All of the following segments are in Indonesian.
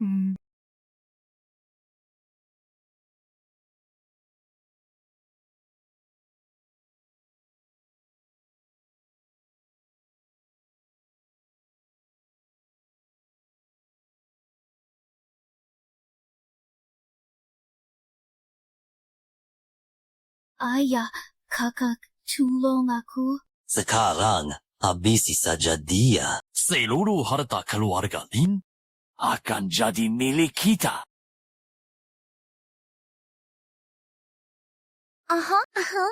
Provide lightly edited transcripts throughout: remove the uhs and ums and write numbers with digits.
Hmm. Ayah, kakak, tulong aku. Sekarang, habisi saja dia. Seluruh harta keluarga Lin akan jadi milik kita. Aha, aha,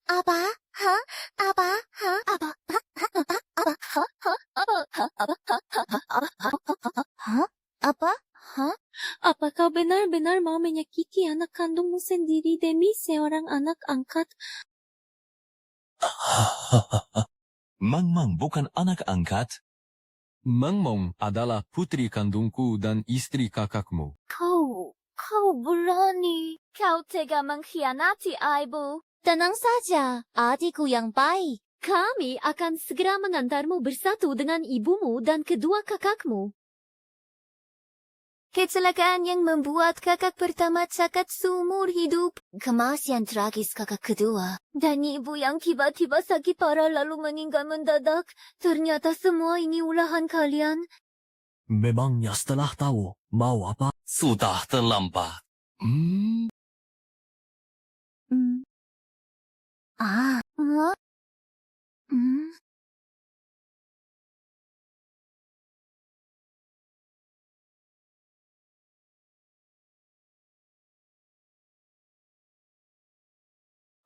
apa, ha, apa, ha, apa, apa, ha? Apa kau benar-benar mau menyakiti anak kandungmu sendiri demi seorang anak angkat? Mang bukan anak angkat. Mang adalah putri kandungku dan istri kakakmu. Kau berani. Kau tega mengkhianati ibu. Tenang saja, adikku yang baik. Kami akan segera mengantarmu bersatu dengan ibumu dan kedua kakakmu. Kecelakaan yang membuat kakak pertama cacat seumur hidup. Kematian tragis kakak kedua. Dan ibu yang tiba-tiba sakit parah lalu meninggal mendadak. Ternyata semua ini ulahan kalian. Memangnya setelah tahu mau apa? Sudah terlambat.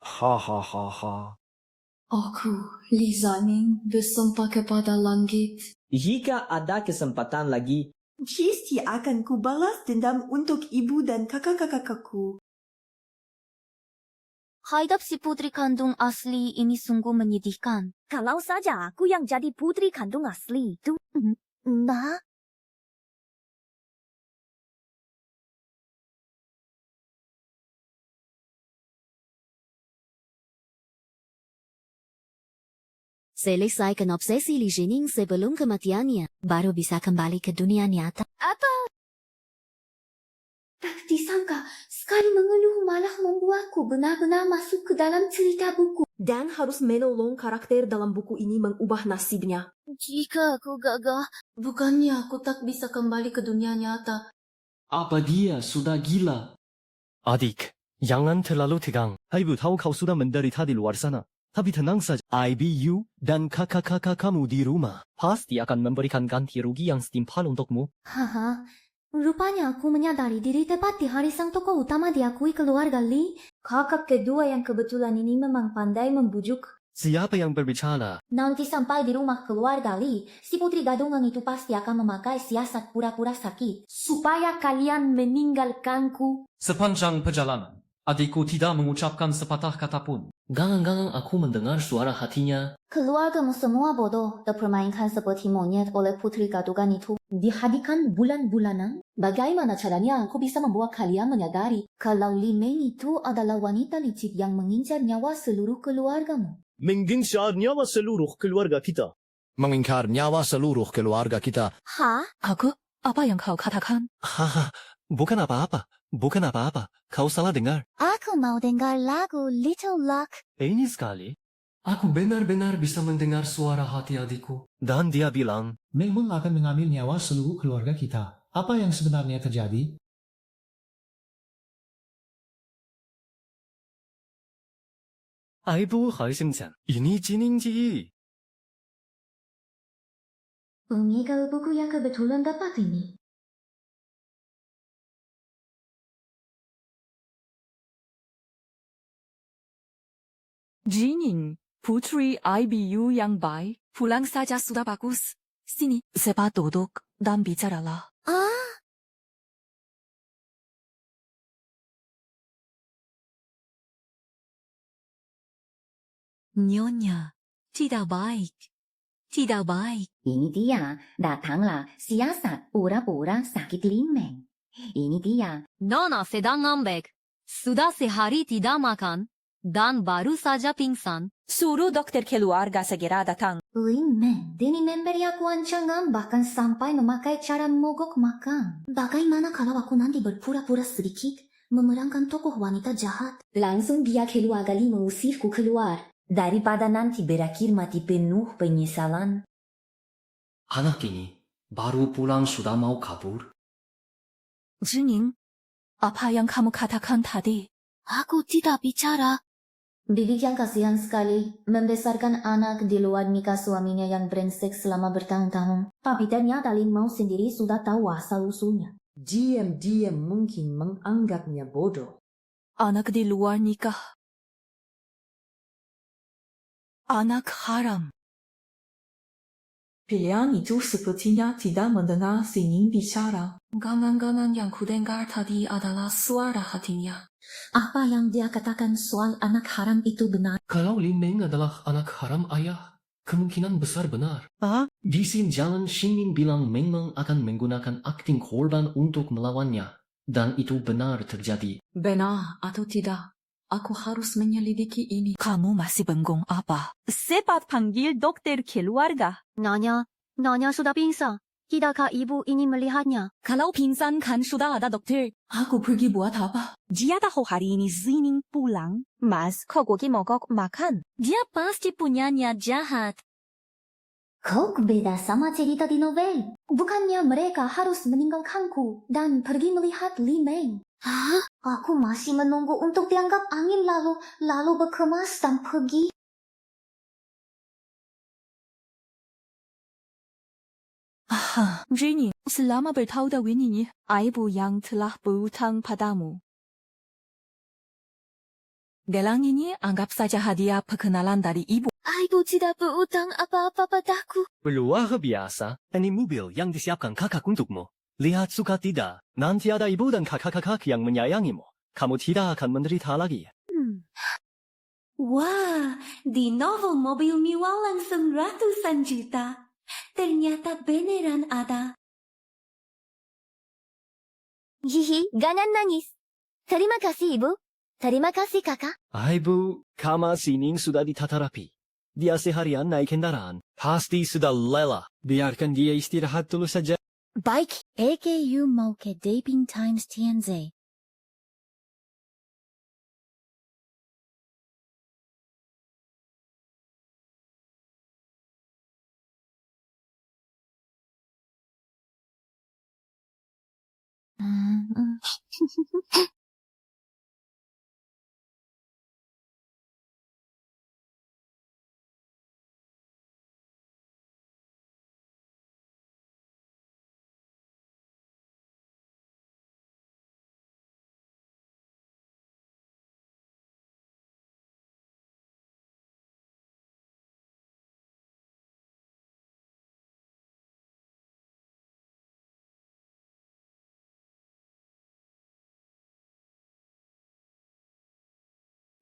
Hahaha. Aku, Lizaning, bersumpah kepada langit. Jika ada kesempatan lagi, Pasti akan kubalas dendam untuk ibu dan kakak-kakakku. Hidup si putri kandung asli ini sungguh menyedihkan. Kalau saja aku yang jadi putri kandung asli itu. Nah, selesaikan obsesi Li Jining sebelum kematiannya, baru bisa kembali ke dunia nyata. Apa? Tak disangka, sekali mengeluh malah membuatku benar-benar masuk ke dalam cerita buku. Dan harus menolong karakter dalam buku ini mengubah nasibnya. Jika aku gagal, Bukannya aku tak bisa kembali ke dunia nyata. Apa dia sudah gila? Adik, jangan terlalu tegang. Ibu tahu kau sudah menderita di luar sana. Tapi tenang saja, IBU dan kakak-kakak kamu di rumah pasti akan memberikan ganti rugi yang setimpal untukmu. Haha, rupanya aku menyadari diri tepat di hari sang tokoh utama diakui keluarga Li. Kakak kedua yang kebetulan ini memang pandai membujuk. Siapa yang berbicara? Nanti sampai di rumah keluarga Li, si putri gadungan itu pasti akan memakai siasat pura-pura sakit. Supaya kalian meninggalkanku. Sepanjang perjalanan, adikku tidak mengucapkan sepatah kata pun. Gangan-gangan aku mendengar suara hatinya. Keluargamu semua bodoh, dipermainkan seperti monyet oleh putri gadungan itu. Dihadirkan bulan-bulanan? Bagaimana caranya aku bisa membuat kalian menyadari kalau Li Meng itu adalah wanita licik yang mengincar nyawa seluruh keluargamu? Mengincar nyawa seluruh keluarga kita. Mengingkar nyawa seluruh keluarga kita. ha? Aku, apa yang kau katakan? Haha, bukan apa-apa. Bukan apa-apa. Kau salah dengar. Aku mau dengar lagu Little Luck. Ini sekali. Aku benar-benar bisa mendengar suara hati adikku. Dan dia bilang, Memang akan mengambil nyawa seluruh keluarga kita. Apa yang sebenarnya terjadi? Ibu harus讲, ini Jining-ji. Bunyi kalau buku yang kebetulan dapat ini. Jining, putri IBU yang baik, pulang saja sudah bagus. Sini, sebat duduk dan bicaralah. Nyonya, tidak baik. Tidak baik. Ini dia, datanglah siasat pura-pura sakit Li Meng. Ini dia. Nona sedang ngambek. Sudah sehari tidak makan. Dan baru saja pingsan. Suruh dokter keluarga segera datang. Limen, demi memberi aku ancaman bahkan sampai memakai cara mogok makan. Bagaimana kalau aku nanti berpura-pura sedikit memerankan tokoh wanita jahat? Langsung dia keluarga Li mengusirku keluar. Daripada nanti berakhir mati penuh penyesalan. Anak ini baru pulang sudah mau kabur. Jining, apa yang kamu katakan tadi? Aku tidak bicara. Bibi yang kasihan sekali membesarkan anak di luar nikah suaminya yang brengsek selama bertahun-tahun. Tapi ternyata Lim Mau sendiri sudah tahu asal-usulnya. Diam-diam mungkin menganggapnya bodoh. Anak di luar nikah. Anak haram. Pilihan itu sepertinya tidak mendengar Sining bicara. Gangan-gangan yang kudengar tadi adalah suara hatinya. Apa yang dia katakan soal anak haram itu benar? Kalau Li Meng adalah anak haram ayah, kemungkinan besar benar. Di sini jalan Xingmin bilang memang akan menggunakan akting korban untuk melawannya. Dan itu benar terjadi. Benar atau tidak? Aku harus menyelidiki ini. Kamu masih bengong apa? Cepat panggil dokter keluarga. Nyonya sudah pingsan. Tidakkah ibu ini melihatnya? Kalau pingsan kan sudah ada dokter. Aku pergi buat apa? Dia tahu hari ini Zining pulang. Mas, kogoki mogok makan. Dia pasti punya niat jahat. Kok beda sama cerita di novel? Bukannya mereka harus meninggalkanku dan pergi melihat Li Meng? Hah? Aku masih menunggu untuk dianggap angin lalu berkemas dan pergi. Jining, selama bertahun tahun ini, ibu yang telah berhutang padamu. Gelang ini anggap saja hadiah perkenalan dari ibu. Ibu tidak berutang apa-apa padaku. Luar biasa. Ini mobil yang disiapkan kakak untukmu. Lihat suka tidak, nanti ada ibu dan kakak-kakak yang menyayangimu. Kamu tidak akan menderita lagi. Wah, di novel mobil mewah langsung ratusan juta. Ternyata beneran ada. Hihi, jangan nangis. Terima kasih, Ibu. Terima kasih, Kakak. Ibu, Kama Sining sudah ditata rapi. Dia seharian naik kendaraan. Pasti sudah lelah. Biarkan dia istirahat dulu saja. Baik, AKU mau ke Dating Times TNZ.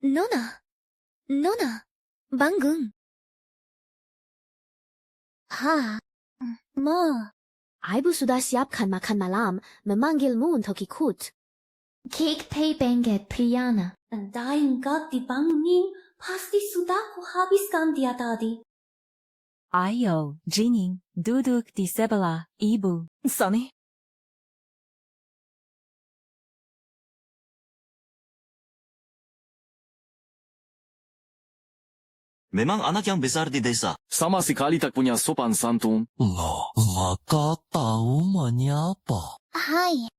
Nona, bangun. Ma, Ibu sudah siapkan makan malam, memanggilmu untuk ikut. Cake pay bengket Priyana. Andai enggak dibangunin, pasti sudah kuhabiskan dia tadi. Ayo, Jining, duduk di sebelah ibu. Sonny. Memang anak yang besar di desa. Sama sekali tak punya sopan santun. Loh, maka tahu menyapa. Hai.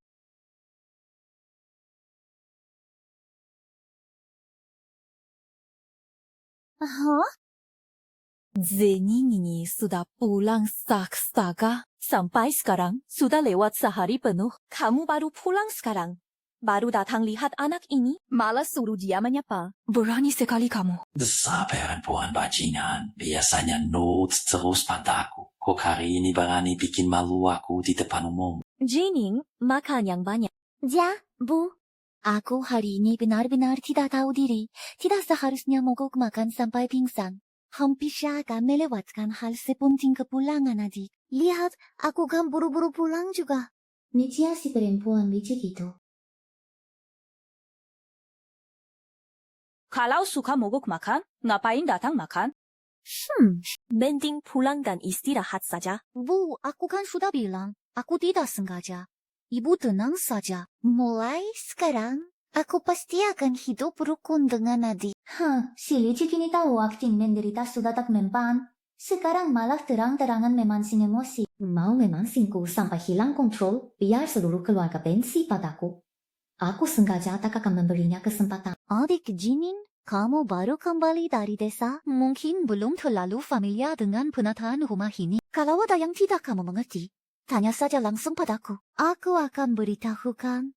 Hah? Zining ini sudah pulang saga. Sampai sekarang sudah lewat sehari penuh. Kamu baru pulang sekarang. Baru datang lihat anak ini, malah suruh dia menyapa. Berani sekali kamu. Dasar perempuan bajingan. Biasanya nurut terus padaku. Kok hari ini berani bikin malu aku di depan umum. Jining, makan yang banyak. Ya, Bu. Aku hari ini benar-benar tidak tahu diri. Tidak seharusnya mogok makan sampai pingsan. Hampir saja melewatkan hal sepenting kepulangan adik. Lihat, aku kan buru-buru pulang juga. Nicia si perempuan licik itu. Kalau suka mogok makan, ngapain datang makan? Mending pulang dan istirahat saja. Bu, aku kan sudah bilang, aku tidak sengaja. Ibu tenang saja. Mulai sekarang, aku pasti akan hidup rukun dengan Adi. Si Lici kini tahu akting menderita sudah tak mempan. Sekarang malah terang-terangan memancing emosi. Mau memancingku sampai hilang kontrol, biar seluruh keluarga benci padaku. Aku sengaja tak akan memberinya kesempatan. Adik Jimin, kamu baru kembali dari desa. Mungkin belum terlalu familiar dengan penataan rumah ini. Kalau ada yang tidak kamu mengerti, tanya saja langsung padaku. Aku akan beritahukan.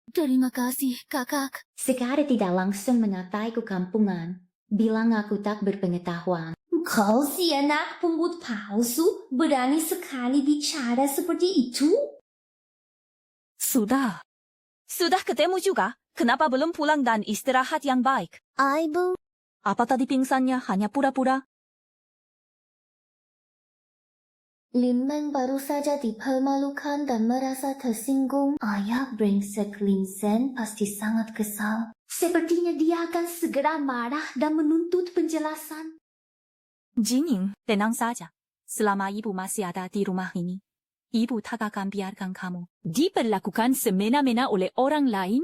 Terima kasih, kakak. Sekali tidak langsung mengatai ke kampungan. Bilang aku tak berpengetahuan. Kau si anak pungut palsu, berani sekali bicara seperti itu? Sudah. Sudah ketemu juga. Kenapa belum pulang dan istirahat yang baik? Ibu, Apa tadi pingsannya hanya pura-pura? Lin Meng baru saja dipermalukan dan merasa tersinggung. Ayah brengsek Lin Sen pasti sangat kesal. Sepertinya dia akan segera marah dan menuntut penjelasan. Jining, tenang saja. Selama ibu masih ada di rumah ini, ibu tak akan biarkan kamu diperlakukan semena-mena oleh orang lain.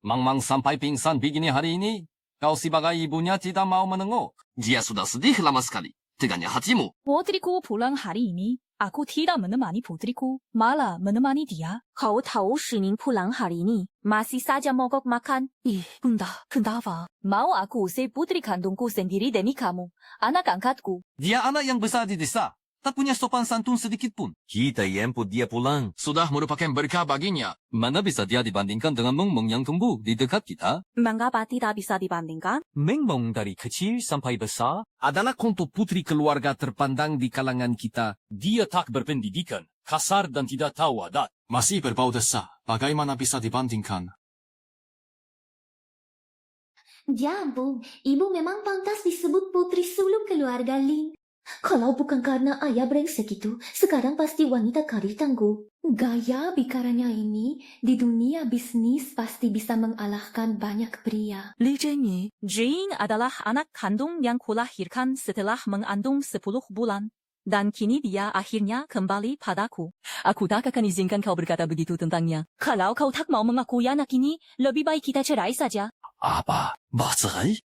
Mang sampai pingsan begini hari ini, kau sebagai ibunya tidak mau menengok. Dia sudah sedih lama sekali. Teganya hatimu. Putriku pulang hari ini, aku tidak menemani putriku, malah menemani dia. Kau tahu Shining pulang hari ini, masih saja mogok makan. Bunda, kenapa? Mau aku usir putri kandungku sendiri demi kamu, anak angkatku. Dia anak yang besar di desa, tak punya sopan santun sedikit pun. Kita jemput dia pulang. Sudah merupakan berkah baginya. Mana bisa dia dibandingkan dengan Meng yang tumbuh di dekat kita? Mengapa tidak bisa dibandingkan? Meng dari kecil sampai besar adalah contoh putri keluarga terpandang di kalangan kita. Dia tak berpendidikan, kasar dan tidak tahu adat. Masih berbau desa. Bagaimana bisa dibandingkan? Jambung, ibu memang pantas disebut putri sulung keluarga Lin. Kalau bukan karena ayah brengsek itu, sekarang pasti wanita karir tangguh. Gaya bicaranya ini, di dunia bisnis pasti bisa mengalahkan banyak pria. Li Zhenyi, Jing adalah anak kandung yang kulahirkan setelah mengandung 10 bulan. Dan kini dia akhirnya kembali padaku. Aku tak akan izinkan kau berkata begitu tentangnya. Kalau kau tak mau mengakui anak ini, lebih baik kita cerai saja. Apa? Bercerai?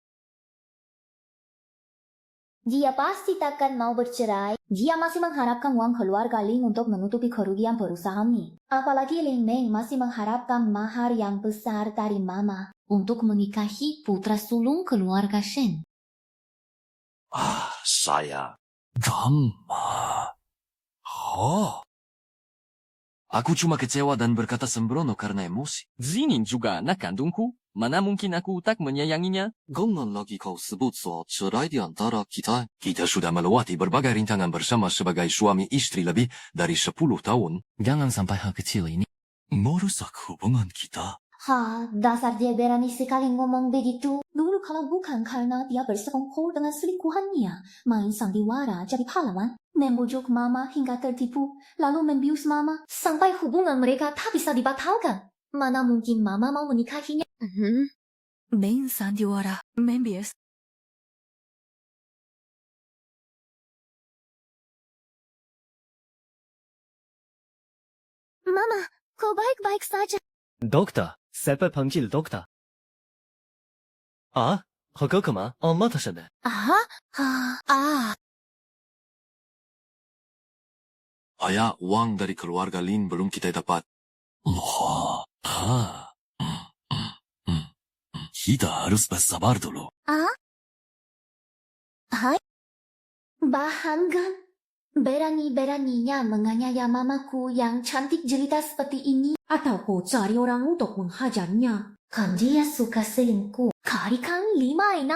Dia pasti takkan mau bercerai. Dia masih mengharapkan uang keluarga Lin untuk menutupi kerugian perusahaannya. Apalagi Lin Meng masih mengharapkan mahar yang besar dari mama untuk menikahi putra sulung keluarga Shen. Saya. Aku cuma kecewa dan berkata sembrono karena emosi. Zinin juga anak kandungku. Mana mungkin aku tak menyayanginya? Jangan lagi kau sebut soal cerai di antara kita. Kita sudah melewati berbagai rintangan bersama sebagai suami istri lebih dari 10 tahun. Jangan sampai hal kecil ini merusak hubungan kita. Dasar dia berani sekali ngomong begitu. Dulu kalau bukan karena dia bersekongkol dengan selingkuhannya, main sandiwara jadi pahlawan, membujuk mama hingga tertipu, lalu membius mama, sampai hubungan mereka tak bisa dibatalkan. Mana mungkin mama mau menikahinya? Main sandiwara, membius. Mama, kau baik-baik saja. Dokter, siapa panggil dokter? Hagakama, mata sana. Ayah, uang dari keluarga Lin belum kita dapat. Kita harus bersabar dulu. Hai? Bahanggan. Berani-beraninya menganiaya mamaku yang cantik jelita seperti ini. Atau kau cari orang untuk menghajarnya. Kan dia suka selingkuh. Karikan 5-6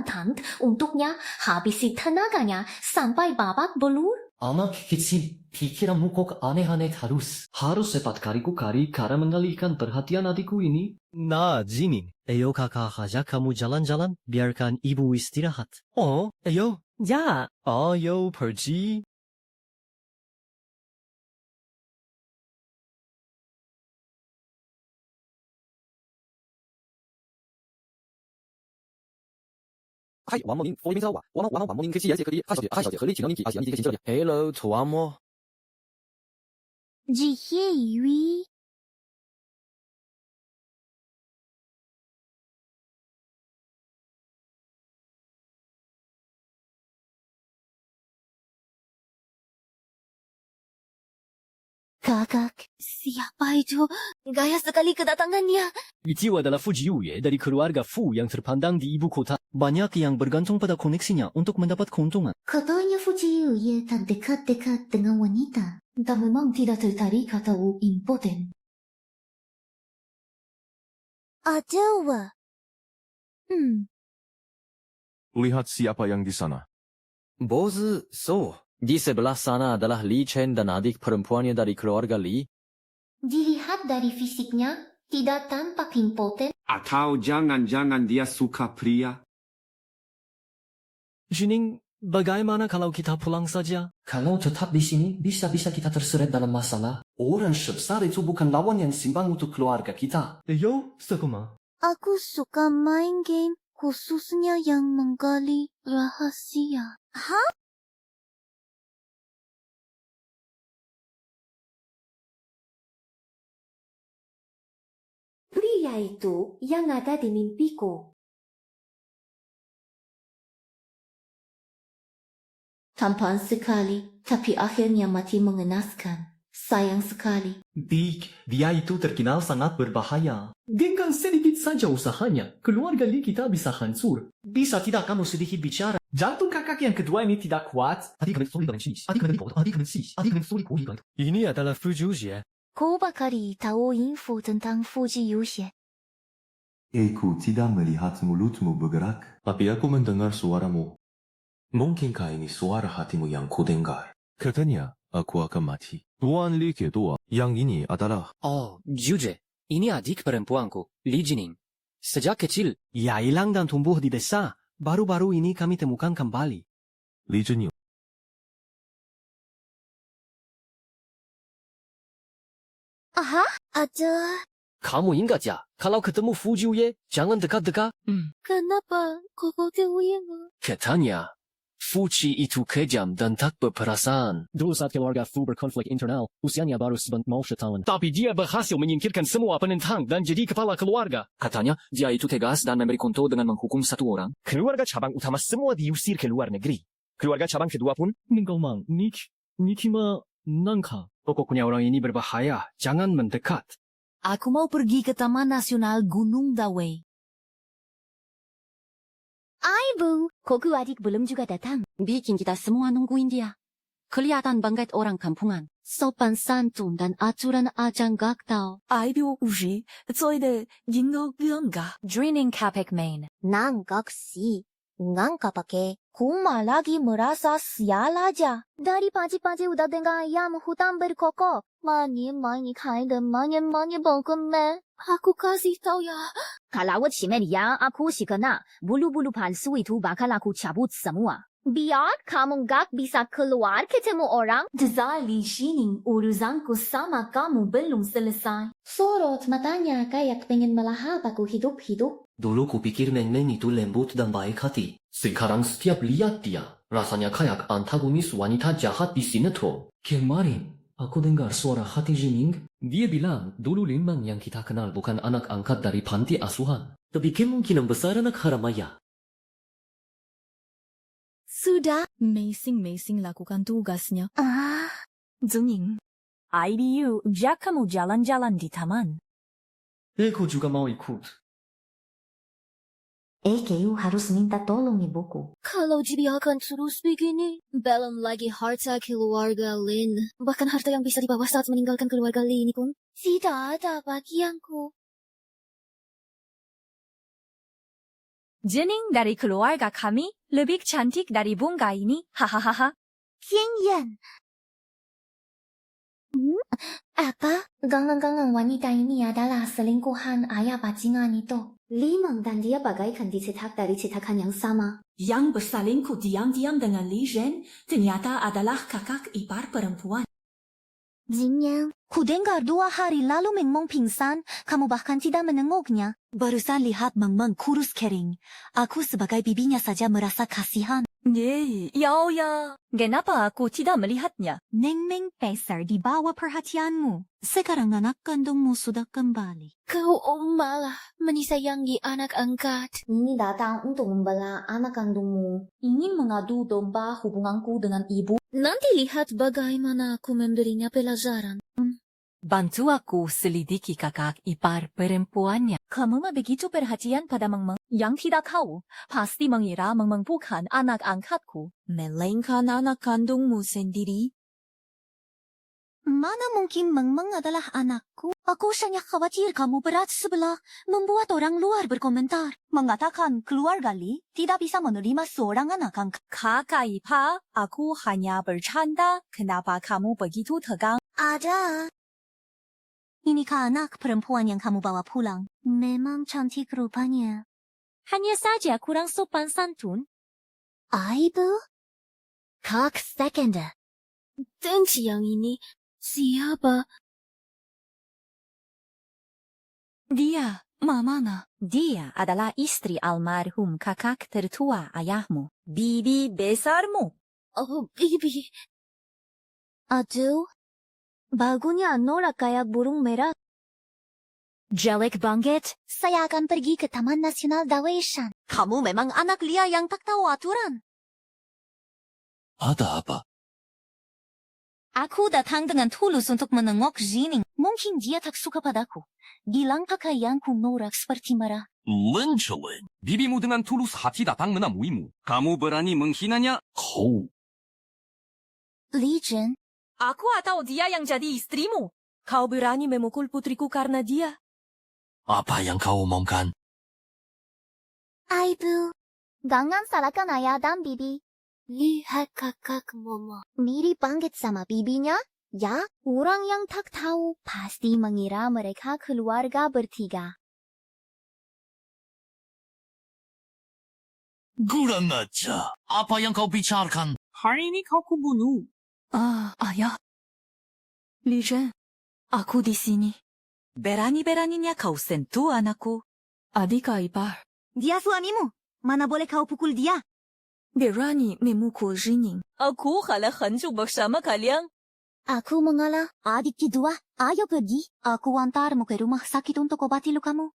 tan untuknya habisi tenaganya sampai babak belur. Anak kecil, pikiran mukok aneh-aneh harus cepat kari cara mengalihkan perhatian adikku ini. Nah, Jimin, ayo kakak ajak kamu jalan-jalan, biarkan ibu istirahat. Ayo. Ya. Ayo pergi. Hai, Wang Morning, Morning tahu Wang Morning kecil ya sekali. Hai 小姐和你请到你阿西安你可以请这里。Hello， 楚阿莫。只些鱼。Kakak, siapa itu? Gaya sekali kedatangannya. Itu adalah Fujiuye dari keluarga Fu yang terpandang di ibu kota. Banyak yang bergantung pada koneksinya untuk mendapat keuntungan. Katanya Fujiuye tak dekat-dekat dengan wanita. Dan memang tidak tertarik atau impoten. Ada. Lihat siapa yang di sana. Bos, so. Di sebelah sana adalah Li Chen dan adik perempuannya dari keluarga Li. Dilihat dari fisiknya, tidak tampak impoten. Atau jangan-jangan dia suka pria? Jining, bagaimana kalau kita pulang saja? Kalau tetap di sini, bisa-bisa kita terseret dalam masalah. Orang sebesar itu bukan lawan yang seimbang untuk keluarga kita. Yo, Sakuma. Aku suka main game, khususnya yang menggali rahasia. Hah? Pria itu yang ada di mimpiku. Tampan sekali, tapi akhirnya mati mengenaskan. Sayang sekali. Dik, dia itu terkenal sangat berbahaya. Dengan sedikit saja usahanya, keluarga Li kita bisa hancur. Bisa tidak kamu sedikit bicara? Jantung kakak yang kedua ini tidak kuat. Ini adalah Fujiuye. Kau bakari tahu info tentang Fujiuye. Aku tidak melihat mulutmu bergerak. Tapi aku mendengar suaramu. Mungkinkah ini suara hatimu yang kudengar? Katanya, aku akan mati. Tuan Li kedua, yang ini adalah... Oh, Juje. Ini adik perempuanku, Li Jining. Sejak kecil, ia hilang dan tumbuh di desa. Baru-baru ini kami temukan kembali. Li Jining. Aha, ada. Kamu ingat ya, kalau ketemu Fujiuye, jangan dekat-dekat. Kenapa kau tahu? Katanya, Fuji itu kejam dan tak berperasaan. Dulu saat keluarga Fu berkonflik internal, usianya baru 9 tahun. Tapi dia berhasil menyingkirkan semua penentang dan jadi kepala keluarga. Katanya, dia itu tegas dan memberi contoh dengan menghukum satu orang. Keluarga cabang utama semua diusir ke luar negeri. Keluarga cabang kedua pun, Ningomang, Nikima, Nangka. Pokoknya orang ini berbahaya, jangan mendekat. Aku mau pergi ke Taman Nasional Gunung Dawei. Ibu, Koku adik belum juga datang. Bikin kita semua nungguin dia. Kelihatan banget orang kampungan. Sopan santun dan aturan ajang gak tahu. Ibu uji,做的银河gangga. Drinking kapek main. Nanggak sih. Ngangka pakai. Kuma lagi merasa sial aja. Dari pagi-pagi udah dengar ayam hutan berkokok. Mani kain dan mani bongkeme. Aku kasih tahu ya. Kalau cimel yang aku sih kena. Bulu-bulu palsu itu bakal aku cabut semua. Biar kamu gak bisa keluar ketemu orang. Zali Jining, urusanku sama kamu belum selesai. Sorot matanya kayak pengen melahap aku hidup-hidup. Dulu kupikir Neng itu lembut dan baik hati. Sekarang setiap lihat dia, rasanya kayak antagonis wanita jahat di sinetron. Kemarin, aku dengar suara hati Jining. Dia bilang, dulu Linman yang kita kenal bukan anak angkat dari panti asuhan. Tapi kemungkinan besar anak haramaya. Sudah, Meising lakukan tugasnya. Zuning, IBU, jak kamu jalan-jalan di taman. Aku juga mau ikut. EKU harus minta tolong ibuku. Kalau dibiarkan terus begini, belum lagi harta keluarga Lin. Bahkan harta yang bisa dibawa saat meninggalkan keluarga Lin ini pun tidak ada bagianku. Jining dari keluarga kami lebih cantik dari bunga ini. Hahaha. Tianyan. Apa? Gangan-gangan wanita ini adalah selingkuhan ayah bajingan itu. Limang dan dia bagaikan dicetak dari cetakan yang sama. Yang berselingkuh diam-diam dengan Li Zhen ternyata adalah kakak ipar perempuan. Jinyan, Ku dengar 2 hari lalu Mengmong pingsan, kamu bahkan tidak menengoknya. Barusan lihat Mengmeng kurus kering. Aku sebagai bibinya saja merasa kasihan. Yao ya. Kenapa aku tidak melihatnya? Nengmeng besar di bawah perhatianmu. Sekarang anak kandungmu sudah kembali. Kau malah menisayangi anak angkat. Ini datang untuk membela anak kandungmu. Ingin mengadu domba hubunganku dengan ibu. Nanti lihat bagaimana aku memberinya pelajaran. Bantu aku selidiki kakak ipar perempuannya. Kamu begitu perhatian pada Mengmeng. Yang tidak tahu, pasti mengira Mengmeng bukan anak angkatku. Melainkan anak kandungmu sendiri. Mana mungkin Mengmeng adalah anakku? Aku sangat khawatir kamu berat sebelah, membuat orang luar berkomentar. Mengatakan keluarga Li tidak bisa menerima seorang anak angkat. Kakak ipar, aku hanya bercanda. Kenapa kamu begitu tegang? Ada. Inikah anak perempuan yang kamu bawa pulang? Memang cantik rupanya. Hanya saja kurang sopan santun. Aibu? Kak Sekenda. Tensi yang ini siapa? Dia, Mamana. Dia adalah istri almarhum kakak tertua ayahmu. Bibi besarmu. Oh, Bibi. Aduh, bagunya norak kayak burung merah. Jelek banget. Saya akan pergi ke Taman Nasional Daweishan. Kamu memang anak Lia yang tak tahu aturan. Ada apa? Aku datang dengan tulus untuk menengok Jining. Mungkin dia tak suka padaku. Bilang pakaianku norak seperti merah. Lencelin. Bibimu dengan tulus hati datang menemuimu. Kamu berani menghinanya? Kau. Li Jun, Aku atau dia yang jadi istrimu. Kau berani memukul putriku karena dia. Apa yang kau omongkan? Aibu. Jangan salahkan ayah dan bibi. Lihat kakak Momo. Mirip banget sama bibinya. Ya, orang yang tak tahu pasti mengira mereka keluarga bertiga. Kurang aja. Apa yang kau bicarakan? Hari ini kau kubunuh. Ayah. Li Zhen, aku di sini. Berani-beraninya kau sentuh anakku. Adik ipar. Dia suamimu. Mana boleh kau pukul dia? Berani memukul Jining. Aku kalah hancur bersama kalian. Aku mengalah. Adik kedua, ayo pergi. Aku antarmu ke rumah sakit untuk obati lukamu.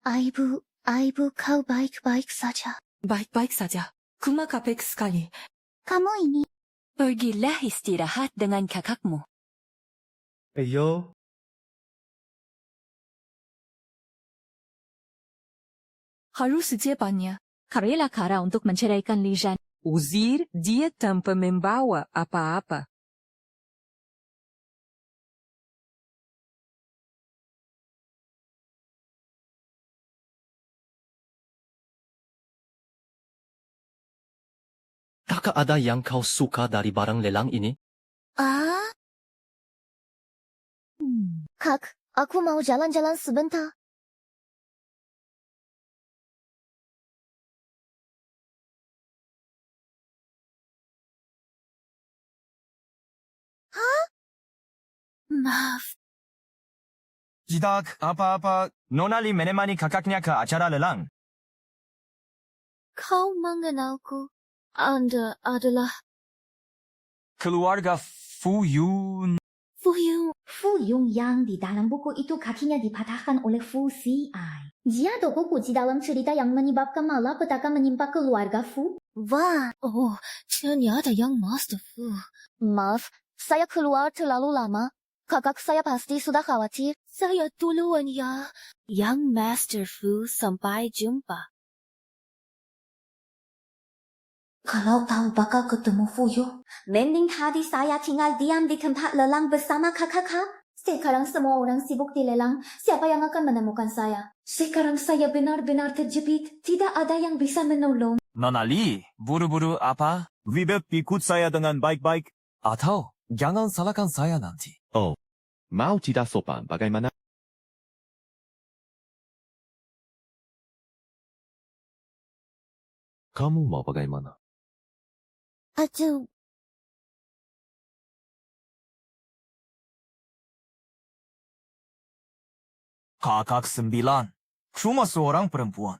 Aibu, kau baik-baik saja. Baik-baik saja. Kuma kapek sekali. Kamu ini. Pergilah istirahat dengan kakakmu. Ayo. Harus secepatnya. Rela Kara untuk menceraikan Li Zhen. Uzir dia tanpa membawa apa-apa. Tak ada yang kau suka dari barang lelang ini? Kak, aku mau jalan-jalan sebentar. Maaf. Tidak apa-apa. Nona Li menemani kakaknya ke acara lelang. Kau mengenalku. Anda adalah Keluarga Fu Yun. Fu Yung yang di dalam buku itu kakinya dipatahkan oleh Fu Si Ai. Dia tokoh kunci dalam cerita yang menyebabkan malapetaka menimpa keluarga Fu. Wah, oh, ternyata yang Master Fu. Maaf, saya keluar terlalu lama. Kakak saya pasti sudah khawatir. Saya duluan ya. Yang Master Fu, sampai jumpa. Kalau tahu bakal ketemu Fu Yung, mending tadi saya tinggal diam di tempat lelang bersama kakak. Sekarang semua orang sibuk di lelang, siapa yang akan menemukan saya? Sekarang saya benar-benar terjepit, tidak ada yang bisa menolong. Nona Li, buru-buru apa? Lebih ikut saya dengan baik-baik. Atau, jangan salahkan saya nanti. Oh, mau tidak sopan bagaimana? Kamu mau bagaimana? Aduh, Kakak 9. Cuma seorang perempuan.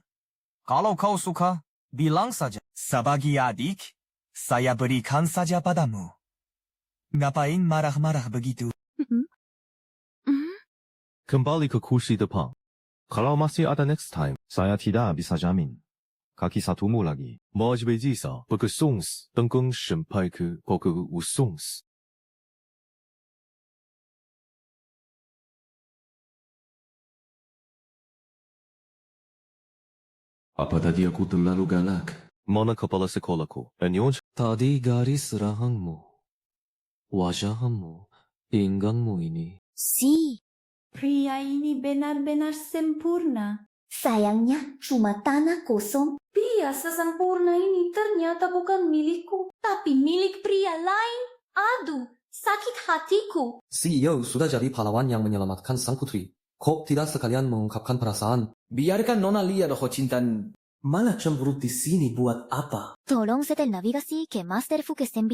Kalau kau suka, bilang saja. Sebagai adik, saya berikan saja padamu. Ngapain marah-marah begitu? Kembali ke kursi depan. Kalau masih ada next time, saya tidak bisa jamin. Kaki satumu lagi. Majbe jisa, bergesongs, tengkeng sampai ke pokok usongs. Apa tadi aku terlalu galak? Mana kepala sekolahku? Anyoj? Tadi garis rahangmu, wajahmu, pinggangmu ini. Si, Pria ini benar-benar sempurna. sayangnya cuma tanah kosong. Pria sesempurna ini ternyata bukan milikku, tapi milik pria lain. Aduh, sakit hatiku. CEO sudah jadi pahlawan yang menyelamatkan sang putri. Kok tidak sekalian mengungkapkan perasaan? Biarkan Nona lihat Hocintan. Malah cemberut di sini buat apa? Tolong setel navigasi ke Master Fuke 9.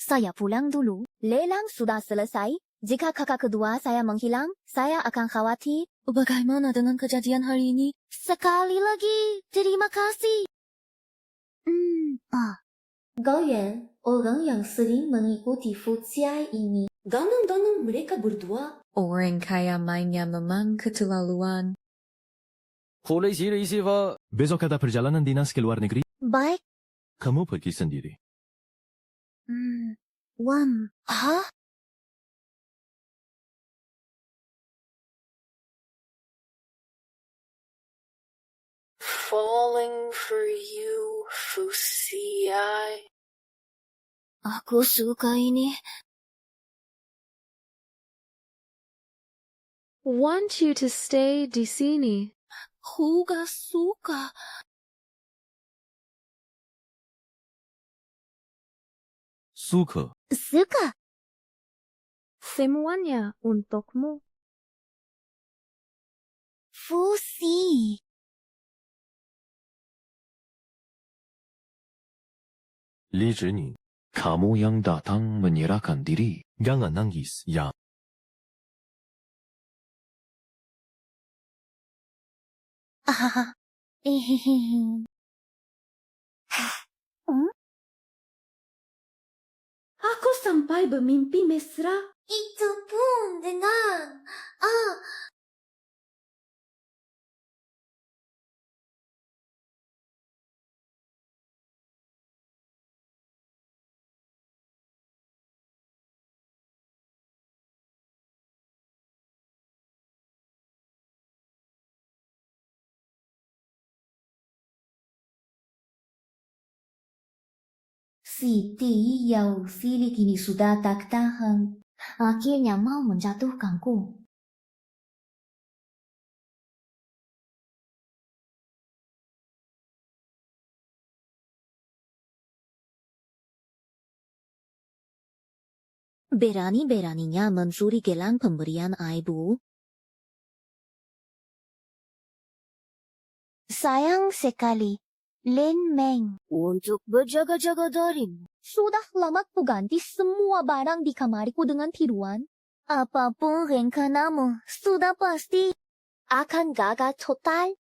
Saya pulang dulu. Lelang sudah selesai. Jika kakak kedua saya menghilang, saya akan khawatir. Bagaimana dengan kejadian hari ini? Sekali lagi, terima kasih. Goyen, orang yang sering mengikuti futsal ini. Ganang-ganang mereka berdua. Orang kaya mainnya memang keterlaluan. Polisi Pak. Besok ada perjalanan dinas ke luar negeri. Baik. Kamu pergi sendiri. Hah? Falling for you, Fusiai. Aku suka ini. Want you to stay di sini. Huga suka. Suka. Suka. Semuanya untukmu. Fusi. Li Zhining. Kamu yang datang menyerahkan diri. Jangan nangis, ya. Aku sampai bermimpi mesra. Itu pun dengan... Siti yang silik ini sudah tak tahan. Akhirnya mau menjatuhkanku. Berani-beraninya mencuri gelang pemberian ibu. Sayang sekali. Lin Meng, untuk berjaga-jaga darimu. Sudah lama ku ganti semua barang di kamarku dengan tiruan. Apapun rencanamu, sudah pasti akan gagal total.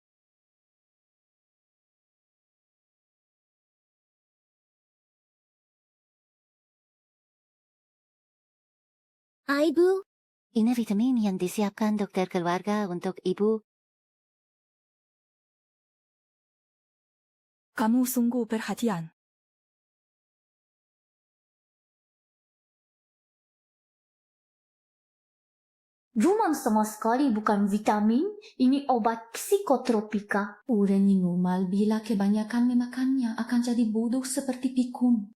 Ibu, ini vitamin yang disiapkan dokter keluarga untuk ibu. Kamu sungguh perhatian. Cuman sama sekali bukan vitamin, ini obat psikotropika. Orang normal bila kebanyakan memakannya akan jadi bodoh seperti pikun.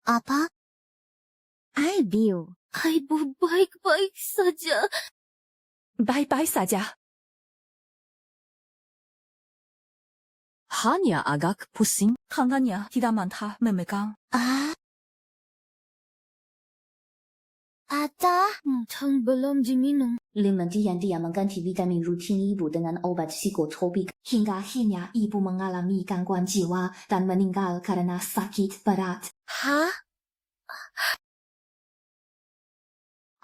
Apa? Ibu baik-baik saja. Baik-baik saja. Hanya agak pusing. Tangannya tidak mantap memegang. Ada? belum diminum. Lementi yang mengganti vitamin rutin ibu dengan obat psikotropik. Hingga akhirnya ibu mengalami gangguan jiwa dan meninggal karena sakit berat. Hah?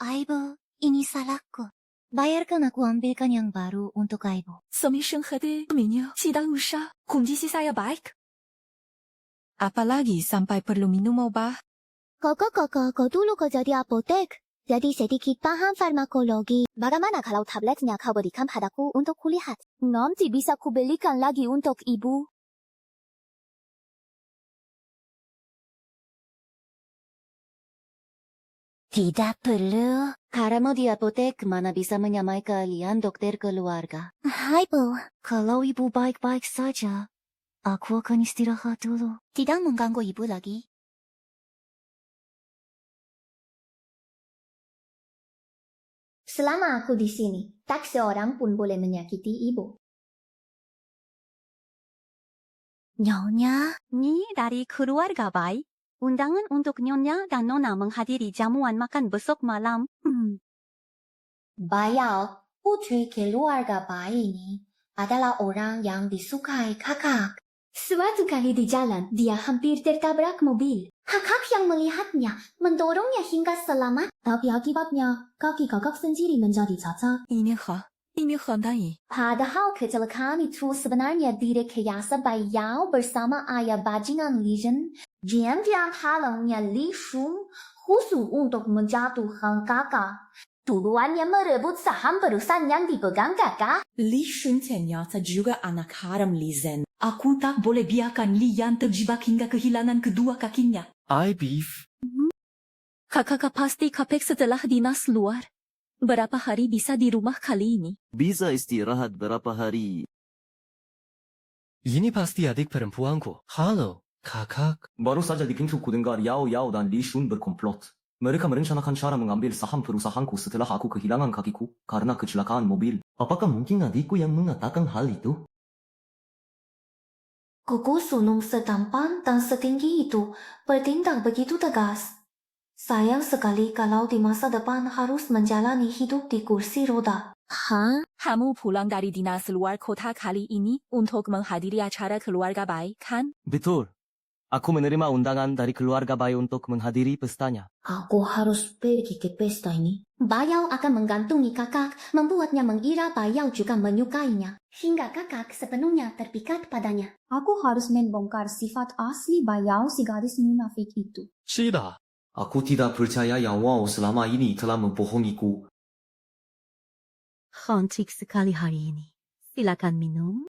Aibu, ini salahku. Bayarkan aku ambilkan yang baru untuk Aibu. Suami Shenhe minyak tidak usah, kondisi saya baik. Apalagi sampai perlu minum obat. Kau dulu kerja di apotek. Jadi sedikit paham farmakologi. Bagaimana kalau tabletnya kau berikan padaku untuk kulihat? Nanti bisa kubelikan lagi untuk ibu. Tidak perlu. Karena di apotek mana bisa menyamai keahlian dokter keluarga. Hai Bu. Kalau ibu baik-baik saja, aku akan istirahat dulu. Tidak mengganggu ibu lagi. Selama aku di sini, tak seorang pun boleh menyakiti ibu. Nyonya, ni dari keluarga baik. Undangan untuk Nyonya dan Nona menghadiri jamuan makan besok malam. Bayao, putri keluarga bayi ini adalah orang yang disukai kakak. Suatu kali di jalan, dia hampir tertabrak mobil. Kakak yang melihatnya mendorongnya hingga selamat. Tapi akibatnya, kaki kakak sendiri menjadi cacat. Ini handai. Padahal kecelakaan itu sebenarnya direkayasa Bayao bersama ayah bajingan Li Zhen. Diam-diam halangnya Li Shun khusus untuk menjatuhkan kakak. Tuduhannya merebut saham perusahaan yang dipegang kakak. Li Shun ternyata juga anak haram Li Zhen. Aku tak boleh biarkan Li Yan terjebak hingga kehilangan kedua kakinya. I beef. Kakak pasti kapek setelah dinas luar. Berapa hari bisa di rumah kali ini? Bisa istirahat berapa hari? Ini pasti adik perempuanku. Halo, kakak. Baru saja di pintu ku dengar Yao Yao dan Li Shun berkomplot. Mereka merencanakan cara mengambil saham perusahaanku setelah aku kehilangan kakiku karena kecelakaan mobil. Apakah mungkin adikku yang mengatakan hal itu? Kuku sulung setampan dan setinggi itu bertindak begitu tegas. Sayang sekali kalau di masa depan harus menjalani hidup di kursi roda. Kamu pulang dari dinas luar kota kali ini untuk menghadiri acara keluarga baik, kan? Betul. Aku menerima undangan dari keluarga bayi untuk menghadiri pestanya. Aku harus pergi ke pesta ini. Bayao akan menggantungi kakak, membuatnya mengira Bayao juga menyukainya. Hingga kakak sepenuhnya terpikat padanya. Aku harus membongkar sifat asli Bayao si gadis munafik itu. Sida. Aku tidak percaya yang Wao selama ini telah membohongiku. Cantik sekali hari ini. Silakan minum.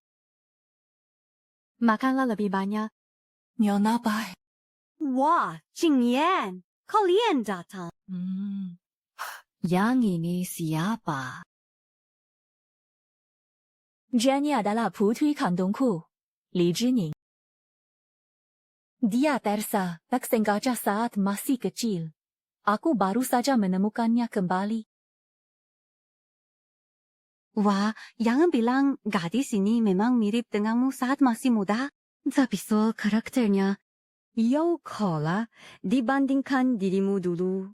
Makanlah lebih banyak. Nyonya baik. Wah, Jingyan, kalian datang. Yang ini siapa? Jenny adalah putri kandungku, Li Zhining. Dia tersa tak sengaja saat masih kecil. Aku baru saja menemukannya kembali. Wah, jangan bilang gadis ini memang mirip denganmu saat masih muda. Tapi soal karakternya, jauh kalah dibandingkan dirimu dulu.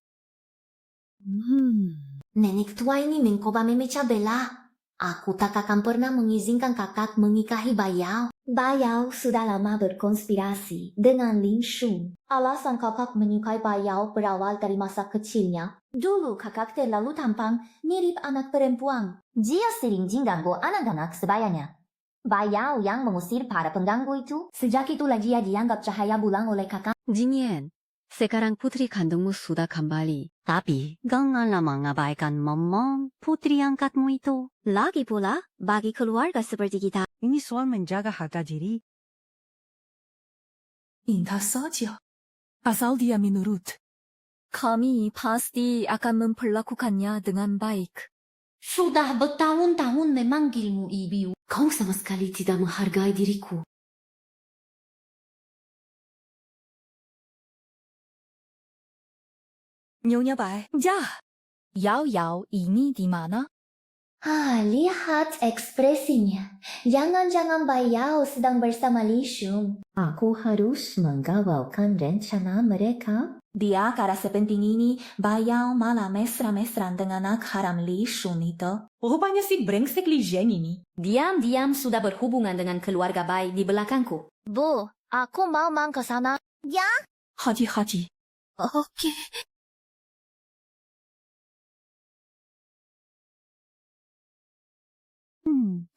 Nenek tua ini mencoba memecah belah. Aku tak akan pernah mengizinkan kakak menikahi Bayao. Bayao sudah lama berkonspirasi dengan Li Shun. Alasan kakak menyukai Bayao berawal dari masa kecilnya. Dulu kakak terlalu tampang, mirip anak perempuan. Dia sering mengganggu anak-anak sebayanya. Bayao yang mengusir para pengganggu itu. Sejak itulah dia dianggap cahaya bulan oleh kakak. Jingyan, sekarang putri kandungmu sudah kembali. Tapi, janganlah mengabaikan momong putri angkatmu itu. Lagi pula, bagi keluarga seperti kita, ini soal menjaga harga diri. Entah saja. Asal dia menurut. Kami pasti akan memperlakukannya dengan baik. Sudah bertahun-tahun memanggilmu ibu. Kau sama sekali tidak menghargai diriku. Nyonya baik. Ja. Yao Yao ini di mana? Lihat ekspresinya. Jangan-jangan Bayao sedang bersama Li Shun. Aku harus menggagalkan rencana mereka. Dia karena sepenting ini, Bayao malah mesra-mesra dengan anak haram Li Shun itu. Rupanya si brengsek Li Zhen ini. Diam-diam sudah berhubungan dengan keluarga baik di belakangku. Bu, aku mau ke sana. Ya? Haji. Oke.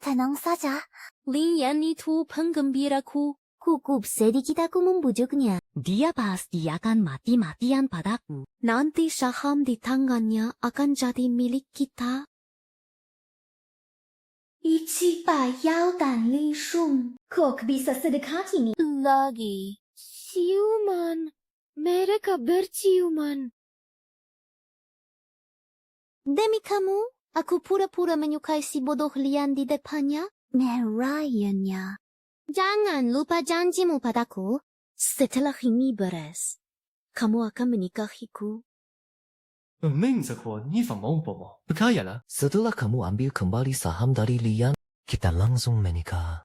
Tenang saja. Lian itu penggembiraku. Cukup sedikit aku membujuknya. Dia pasti akan mati-matian padaku. Nanti saham di tangannya akan jadi milik kita. Ichi Bayao dan Li Shun. Kok bisa sedekat ini? Lagi. Ciuman. Mereka berciuman. Demi kamu, aku pura-pura menyukai si bodoh Lian di depannya. Merayanya. Jangan lupa janjimu padaku. Setelah ini beres, kamu akan menikahiku. Percayalah. Setelah kamu ambil kembali saham dari Lian, kita langsung menikah.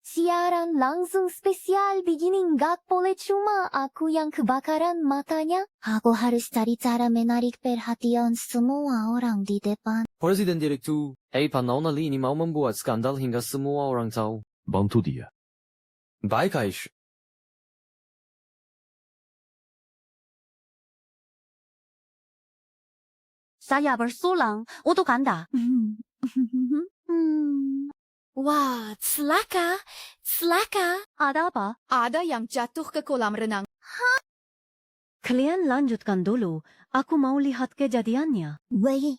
Siaran langsung spesial begini nggak boleh cuma aku yang kebakaran matanya. Aku harus cari cara menarik perhatian semua orang di depan. Presiden Direktur, Panona ini mau membuat skandal hingga semua orang tahu. Bantu dia. Baik, Aish. Saya bersulang untuk Anda. Wah, celaka. Celaka. Ada apa? Ada yang jatuh ke kolam renang. Kalian lanjutkan dulu. Aku mau lihat kejadiannya. Wei.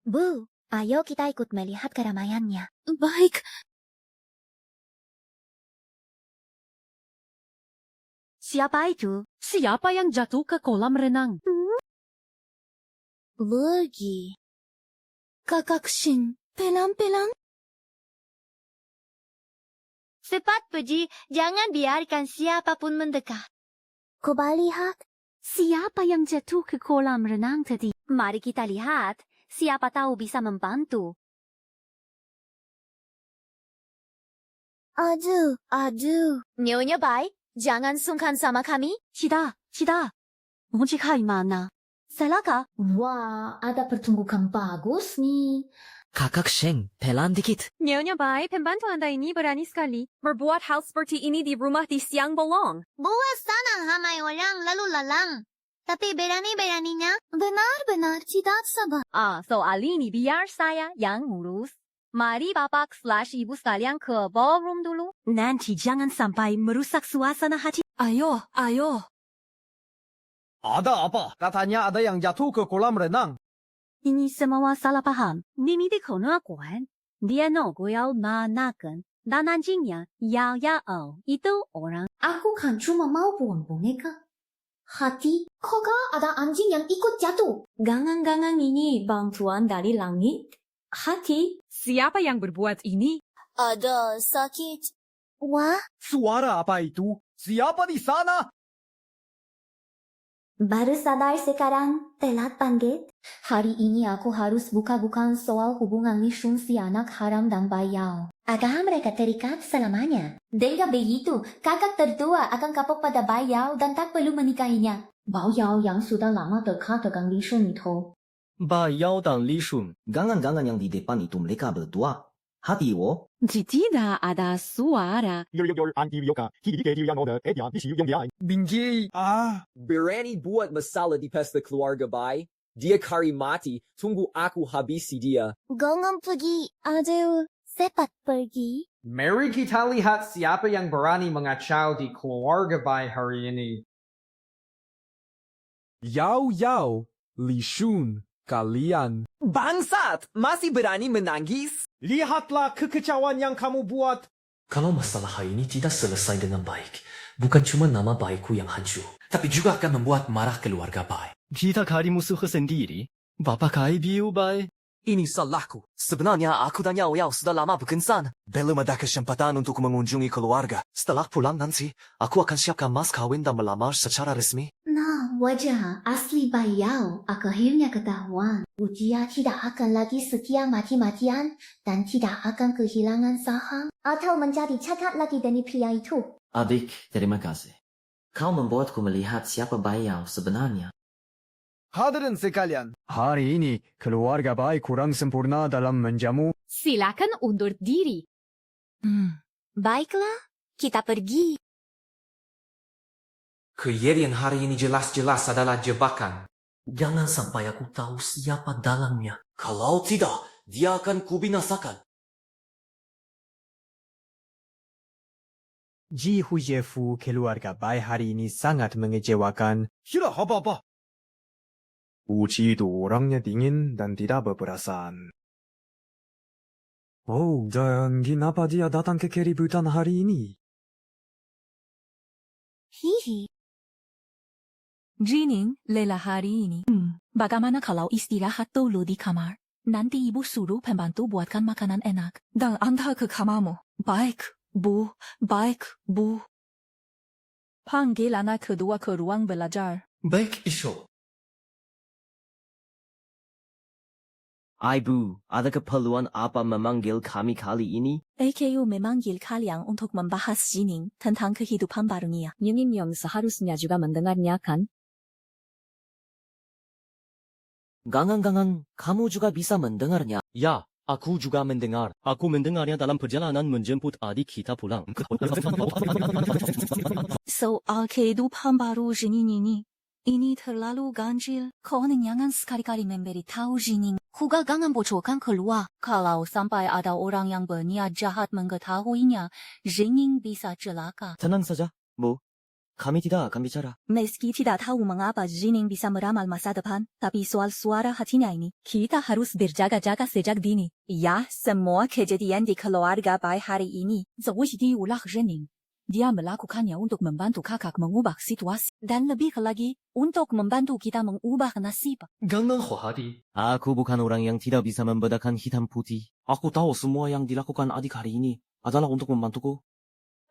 Bu, ayo kita ikut melihat keramaiannya. Baik. Siapa itu? Siapa yang jatuh ke kolam renang? Lagi. Kakak Shin, pelan-pelan. Cepat pergi, jangan biarkan siapapun mendekat. Coba lihat. Siapa yang jatuh ke kolam renang tadi? Mari kita lihat. Siapa tahu bisa membantu. Aduh. Nyonya Bai, jangan sungkan sama kami. Tidak. Mujikai mana? Silakan. Wah, ada pertunjukan bagus nih. Kakak Sheng, pelan dikit. Nyonya Bai, pembantu Anda ini berani sekali. Berbuat hal seperti ini di rumah di siang bolong. Buat sana ramai orang lalu lalang. Tapi berani-beraninya benar-benar tidak sabar. Soal ini biar saya yang ngurus. Mari Bapak/Ibu sekalian ke ballroom dulu. Nanti jangan sampai merusak suasana hati. Ayo. Ada apa? Katanya ada yang jatuh ke kolam renang. Ini semua salah paham. Nini di kenakuan. Dia nogoyal manakan. Dan anjingnya Yao. Itu orang. Aku kan cuma mau buang boneka. Hati, kok ada anjing yang ikut jatuh? Gangan-gangan ini bantuan dari langit. Hati. Siapa yang berbuat ini? Ada sakit. Wah, Suara apa itu? Siapa di sana? baru sadar sekarang, telat banget. Hari ini aku harus buka-bukaan soal hubungan Li Shun si anak haram dan Bayao. Agar mereka terikat selamanya. Dengan begitu, kakak tertua akan kapok pada Bayao dan tak perlu menikahinya. Bayao yang sudah lama dekat dengan Li Shun itu. Bayao dan Li Shun. Gangan-gangan yang di depan itu mereka berdua. Hati wo. Tidak ada suara. Binji. Berani buat masalah di pesta keluarga Bai. Dia kari mati. Tunggu aku habisi dia. Jangan pergi. Aduh, cepat pergi. Mari kita lihat siapa yang berani mengacau di keluarga Bai hari ini. Yao, Li Shun, kalian. Bangsat! Masih berani menangis? Lihatlah kekecauan yang kamu buat. Kalau masalah ini tidak selesai dengan baik, bukan cuma nama baikku yang hancur, tapi juga akan membuat marah keluarga Bai. Kita kali musuh sendiri. Bapak IBU Bai. Ini salahku. Sebenarnya aku dan Yao sudah lama berkencan. Belum ada kesempatan untuk mengunjungi keluarga. Setelah pulang nanti, aku akan siapkan mas kawin dan melamar secara resmi. Nah, wajah asli Bayao akhirnya ketahuan. Ujia tidak akan lagi setia mati-matian dan tidak akan kehilangan saham atau menjadi cacat lagi demi pria itu. Adik, terima kasih. Kau membuatku melihat siapa Bayao sebenarnya. Hadirin sekalian, hari ini keluarga Bai kurang sempurna dalam menjamu. Silakan undur diri. Baiklah, kita pergi. Kejadian hari ini jelas-jelas adalah jebakan. Jangan sampai aku tahu siapa dalangnya. Kalau tidak, dia akan kubinasakan. Ji Huyefu keluarga Bai hari ini sangat mengecewakan. Sudah, apa-apa. Uci itu orangnya dingin dan tidak berperasaan. Oh, dan kenapa dia datang ke keributan hari ini? Hihi. Jining, lelah hari ini. Bagaimana kalau istirahat dulu di kamar? Nanti ibu suruh pembantu buatkan makanan enak. Dan antar ke kamarmu. Baik, Bu. Baik, Bu. Panggil anak kedua ke ruang belajar. Baik, Isho. Ibu, ada keperluan apa memanggil kami kali ini? AKU memanggil kalian untuk membahas Jining tentang kehidupan barunya. Nyingin seharusnya juga mendengarnya kan? Gangan-gangan, kamu juga bisa mendengarnya. Ya, aku juga mendengar. Aku mendengarnya dalam perjalanan menjemput adik kita pulang. Soal kehidupan baru Jining ini terlalu ganjil. Konon jangan sekali-kali memberi tahu Jining. Kuga jangan bocorkan keluar. Kalau sampai ada orang yang berniat jahat mengetahuinya, Jining bisa celaka. Tenang saja, Bu. Kami tidak akan bicara. Meski tidak tahu mengapa Jining bisa meramal masa depan, tapi soal suara hatinya ini, kita harus berjaga-jaga sejak dini. Ya, semua kejadian di keluarga Bai hari ini, jauh diulah Jining. Dia melakukannya untuk membantu kakak mengubah situasi. Dan lebih lagi, untuk membantu kita mengubah nasib. Gangan Hadi. Aku bukan orang yang tidak bisa membedakan hitam putih. Aku tahu semua yang dilakukan adik hari ini adalah untuk membantuku.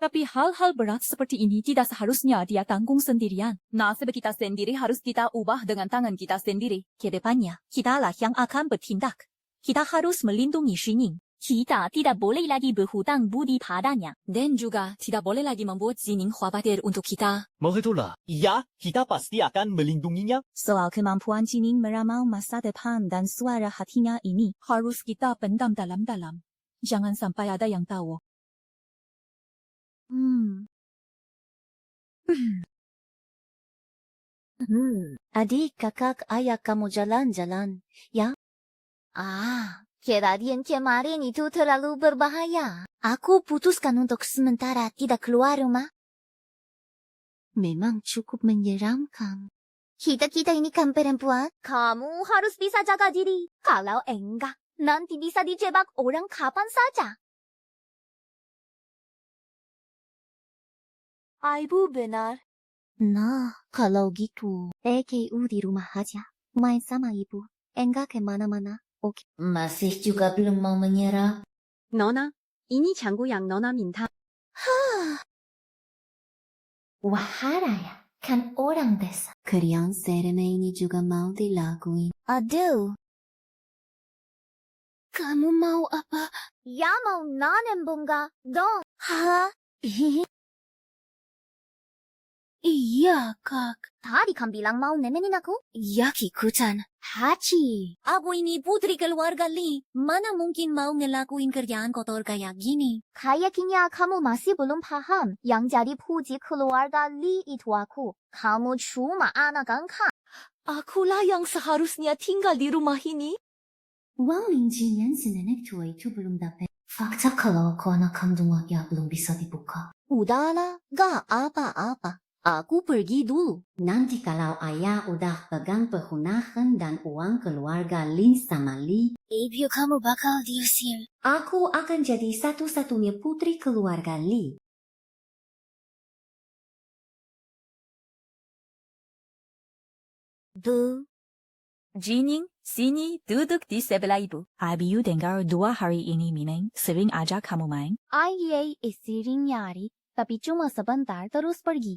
Tapi hal-hal berat seperti ini tidak seharusnya dia tanggung sendirian. Nasib kita sendiri harus kita ubah dengan tangan kita sendiri. Kedepannya, kitalah yang akan bertindak. Kita harus melindungi Jining. Kita tidak boleh lagi berhutang budi padanya. Dan juga tidak boleh lagi membuat Jining khawatir untuk kita. Begitulah. Ya, kita pasti akan melindunginya. Soal kemampuan Jining meramal masa depan dan suara hatinya ini harus kita pendam dalam-dalam. Jangan sampai ada yang tahu. Adik, kakak, ayah kamu jalan-jalan, ya? Kejadian kemarin itu terlalu berbahaya. Aku putuskan untuk sementara tidak keluar rumah. Memang cukup menyeramkan. Kita ini kan perempuan. Kamu harus bisa jaga diri. Kalau enggak, nanti bisa dijebak orang kapan saja. Ibu benar. Nah, kalau gitu, EKU di rumah aja. Main sama ibu. Enggak kemana-mana. Oke. Masih juga belum mau menyerah. Nona, ini canggu yang Nona minta. Wahara ya, kan orang desa. Kriang sereme ini juga mau dilakuin. Aduh. Kamu mau apa? Ya mau nanem bunga. Dong. Iya, Kak. Tadi kan bilang mau nemenin aku? Ya, Kikuchan. Hachi. Aku ini putri keluarga Lee. Mana mungkin mau ngelakuin kerjaan kotor kayak gini? Kayaknya kamu masih belum paham. Yang jadi puji keluarga Lee itu aku. Kamu cuma anak angkat. Akulah yang seharusnya tinggal di rumah ini. Wang Lingji Yansi nenek tua itu belum dapat. Fakta kalau aku anak kandungnya belum bisa dibuka. Udahlah, gak apa-apa. Aku pergi dulu. Nanti kalau ayah udah pegang perhunahan dan uang keluarga Lee sama Lee, Ibu kamu bakal diusir. aku akan jadi satu-satunya putri keluarga Lee. Bu. Jining, sini duduk di sebelah ibu. Ibu dengar 2 hari ini Mineng sering ajak kamu main. Ayah sering nyari. Tapi cuma sebentar terus pergi.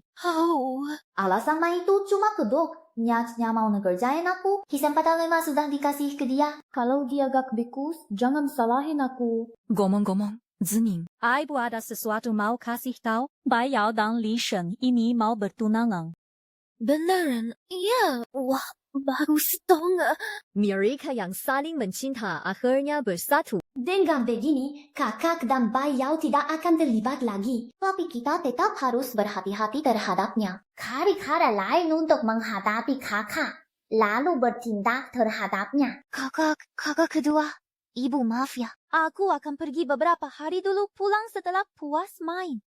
Alasan main itu cuma kedok. Niatnya mau ngerjain aku. Kesempatan 5 sudah dikasih ke dia. Kalau dia gak bekus, jangan salahin aku. Ngomong-ngomong, Zining, ibu ada sesuatu mau kasih tahu. Bai Yao dan Li Shen ini mau bertunangan. Beneran? Iya. Wah, bagus dong. Mereka yang saling mencinta akhirnya bersatu. Dengan begini, kakak dan Bai Yao tidak akan terlibat lagi. Tapi kita tetap harus berhati-hati terhadapnya. Cari cara lain untuk menghadapi kakak. lalu bertindak terhadapnya. Kakak kedua, ibu maaf ya. Aku akan pergi beberapa hari dulu pulang setelah puas main.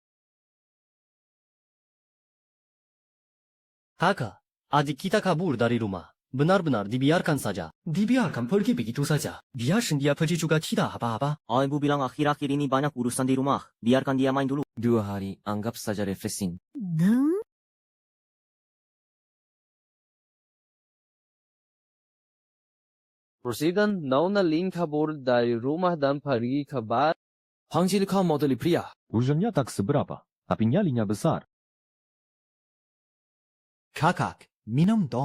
Kakak, adik kita kabur dari rumah. Benar-benar dibiarkan saja. Dibiarkan pergi begitu saja. Biarkan dia pergi juga tidak apa-apa. Ibu bilang akhir-akhir ini banyak urusan di rumah. Biarkan dia main dulu. 2 hari, anggap saja refreshing. Presiden nauna Lin kabur dari rumah dan pergi ke bar. Panggil kau model pria. Urusannya tak seberapa, tapi nyalinya besar. Kakak, minum dong.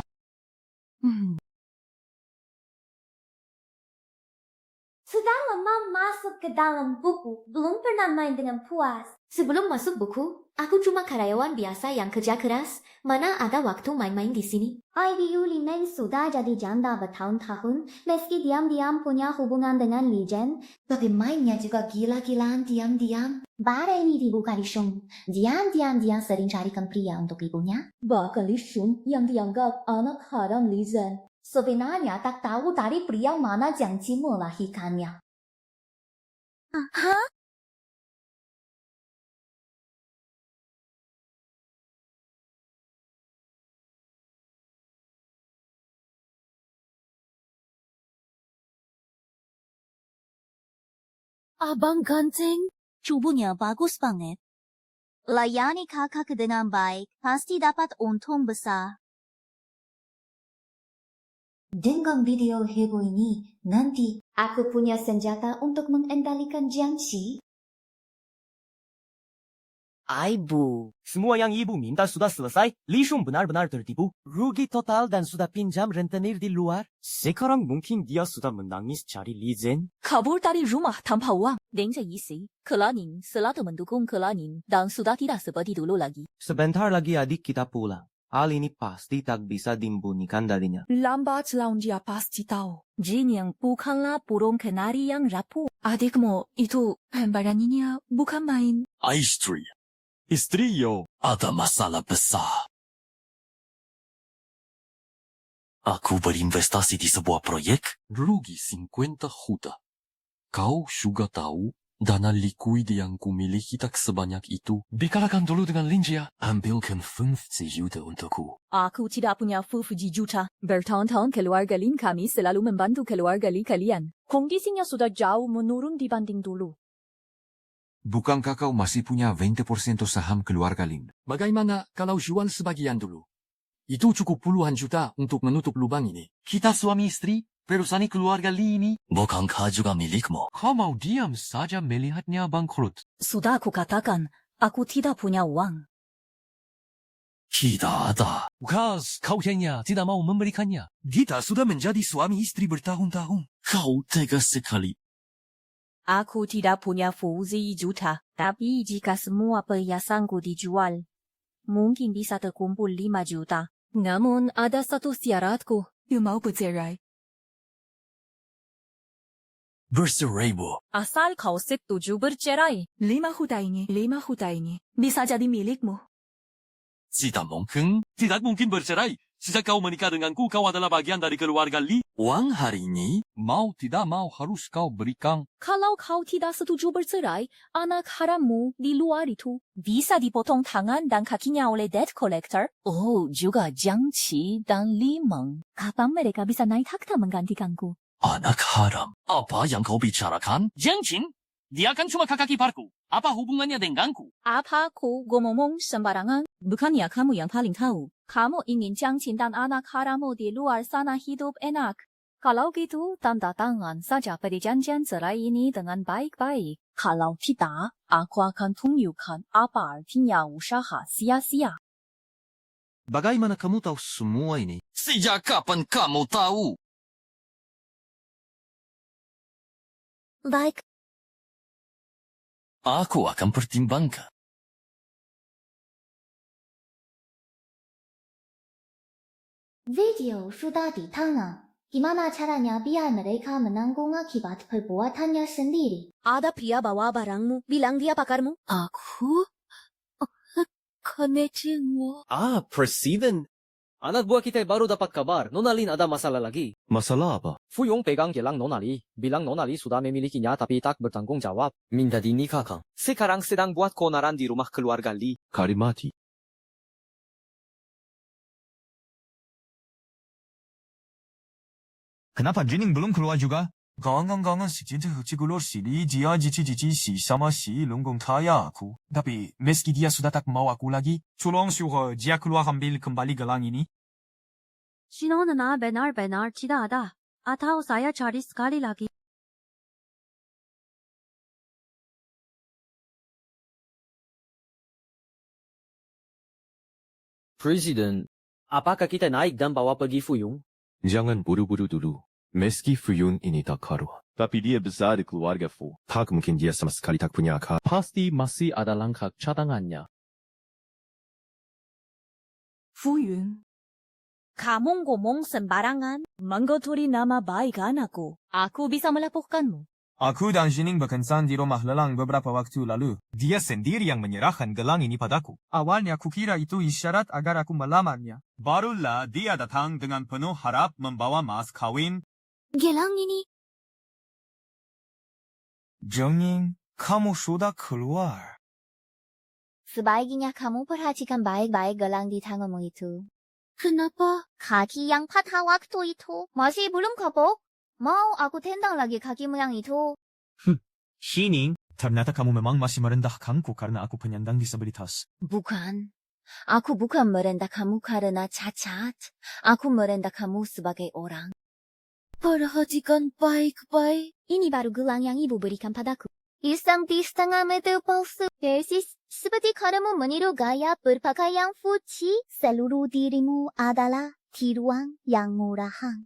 Sudah lama masuk ke dalam buku, belum pernah main dengan puas. Sebelum masuk buku, aku cuma karyawan biasa yang kerja keras. Mana ada waktu main-main di sini. IBU Limen sudah jadi janda bertahun-tahun, meski diam-diam punya hubungan dengan Li Zhen, tapi mainnya juga gila-gilaan diam-diam. Bar ini dibuka Li Shun. Diam-diam dia sering carikan pria untuk ibunya. Bahkan Li Shun yang dianggap anak haram Li Zhen. Sebenarnya tak tahu dari pria mana janji melahirkannya. Hah? Abang ganteng, tubuhnya bagus banget. Layani kakak dengan baik, pasti dapat untung besar. Dengan video heboh ini, nanti aku punya senjata untuk mengendalikan Jiang Qi. Ibu, semua yang ibu minta sudah selesai. Li Shun benar-benar tertipu. Rugi total dan sudah pinjam rentenir di luar. Sekarang mungkin dia sudah menangis cari Li Zhen. Kabur dari rumah tanpa uang. Dengan isi, Kelanin selalu mendukung Kelanin dan sudah tidak seperti dulu lagi. Sebentar lagi adik kita pulang. Hal ini pasti tak bisa disembunyikan darinya. Lambat laun dia pasti tahu. Jin yang bukanlah burung kenari yang rapuh. Adikmu itu pemberaninya bukan main. Istri. Istri yo. Ada masalah besar. Aku berinvestasi di sebuah proyek. Rugi 50 juta. Kau juga tahu dana likuid yang kumiliki tak sebanyak itu. Bicarakan dulu dengan Linjia. Ambilkan 50 juta untukku. Aku tidak punya 50 juta. Bertahun-tahun keluarga Lin kami selalu membantu keluarga Li kalian. Kondisinya sudah jauh menurun dibanding dulu. Bukankah kau masih punya 20% saham keluarga Lin? Bagaimana kalau jual sebagian dulu? Itu cukup puluhan juta untuk menutup lubang ini. Kita suami istri, perusahaan keluarga Li ini. Bukankah juga milikmu? Kau mau diam saja melihatnya bangkrut. Sudah aku katakan, aku tidak punya uang. Tidak ada. Bukas, kau kayaknya tidak mau memberikannya. Kita sudah menjadi suami istri bertahun-tahun. Kau tega sekali. Aku tidak punya 50 juta, tapi jika semua perhiasanku dijual, mungkin bisa terkumpul 5 juta. Namun ada satu syaratku, dia mau bercerai. Bercerai, Bu. Asal kau setuju bercerai, 5 juta ini bisa jadi milikmu. Tidak mungkin. Tidak mungkin bercerai. Sejak kau menikah denganku, kau adalah bagian dari keluarga Li. Uang hari ini, Mau tidak mau harus kau berikan. Kalau kau tidak setuju bercerai, anak harammu di luar itu bisa dipotong tangan dan kakinya oleh debt collector. Oh, juga Jiang Qi dan Li Meng. Kapan mereka bisa naik takhta menggantikanku? anak haram. Apa yang kau bicarakan? Jiang Qin, dia kan cuma kakak iparku. Apa hubungannya denganku? Apa aku ngomong sembarangan? Bukannya kamu yang paling tahu. Kamu ingin Jiang Qin dan anak harammu di luar sana hidup enak. Kalau gitu, tanda tangan saja perjanjian cerai ini dengan baik-baik. Kalau tidak, aku akan tunjukkan apa artinya usaha sia-sia. Bagaimana kamu tahu semua ini? Sejak kapan kamu tahu? Baik. Aku akan pertimbangkan. Video sudah di tangan. Gimana caranya biar mereka menanggung akibat perbuatannya sendiri? Ada pria bawa barangmu, bilang dia pakarmu. Aku? Presiden. Anak buah kita baru dapat kabar, Nona Lin ada masalah lagi. Masalah apa? Fuyung pegang gelang Nona Li, bilang Nona Li sudah memilikinya tapi tak bertanggung jawab. Minta dinikahkan. Sekarang sedang buat keonaran di rumah keluarga Li. Karimati. Kenapa Jining belum keluar juga? Gangan-gangan si cinta keluar sini, dia jici-jici si sama si lunggung taya aku. Tapi meski dia sudah tak mau aku lagi, tolong suruh dia keluar ambil kembali gelang ini. Sinona benar-benar tidak ada. Atau saya cari sekali lagi. Presiden, apakah kita naik dan bawa pergi Fuyung? Jangan buru-buru dulu. Meski Fuyun ini tak karuan, tapi dia besar di keluarga Fu. Tak mungkin dia sama sekali tak punya akal. Pasti masih ada langkah cadangannya. Fuyun, kamu ngomong sembarangan, menggotori nama baik anakku. Aku bisa melaporkanmu. Aku dan Jining berkencan di rumah lelang beberapa waktu lalu. Dia sendiri yang menyerahkan gelang ini padaku. Awalnya aku kira itu isyarat agar aku melamarnya. Barulah dia datang dengan penuh harap membawa mas kawin. Gelang ini. Jining, kamu sudah keluar. Sebaiknya kamu perhatikan baik-baik gelang di tanganmu itu. Kenapa? Kaki yang patah waktu itu masih belum kapok. Mau aku tendang lagi kaki moyang itu. Jining, ternyata kamu memang masih merendahkanku karena aku penyandang disabilitas. Bukan. Aku bukan merendah kamu karena cacat. Aku merendah kamu sebagai orang. Perhatikan baik-baik. Ini baru gelang yang ibu berikan padaku. Isang di setengah meter palsu. Persis seperti kamu meniru gaya berpakaian fuci. Seluruh dirimu adalah tiruan yang murahan.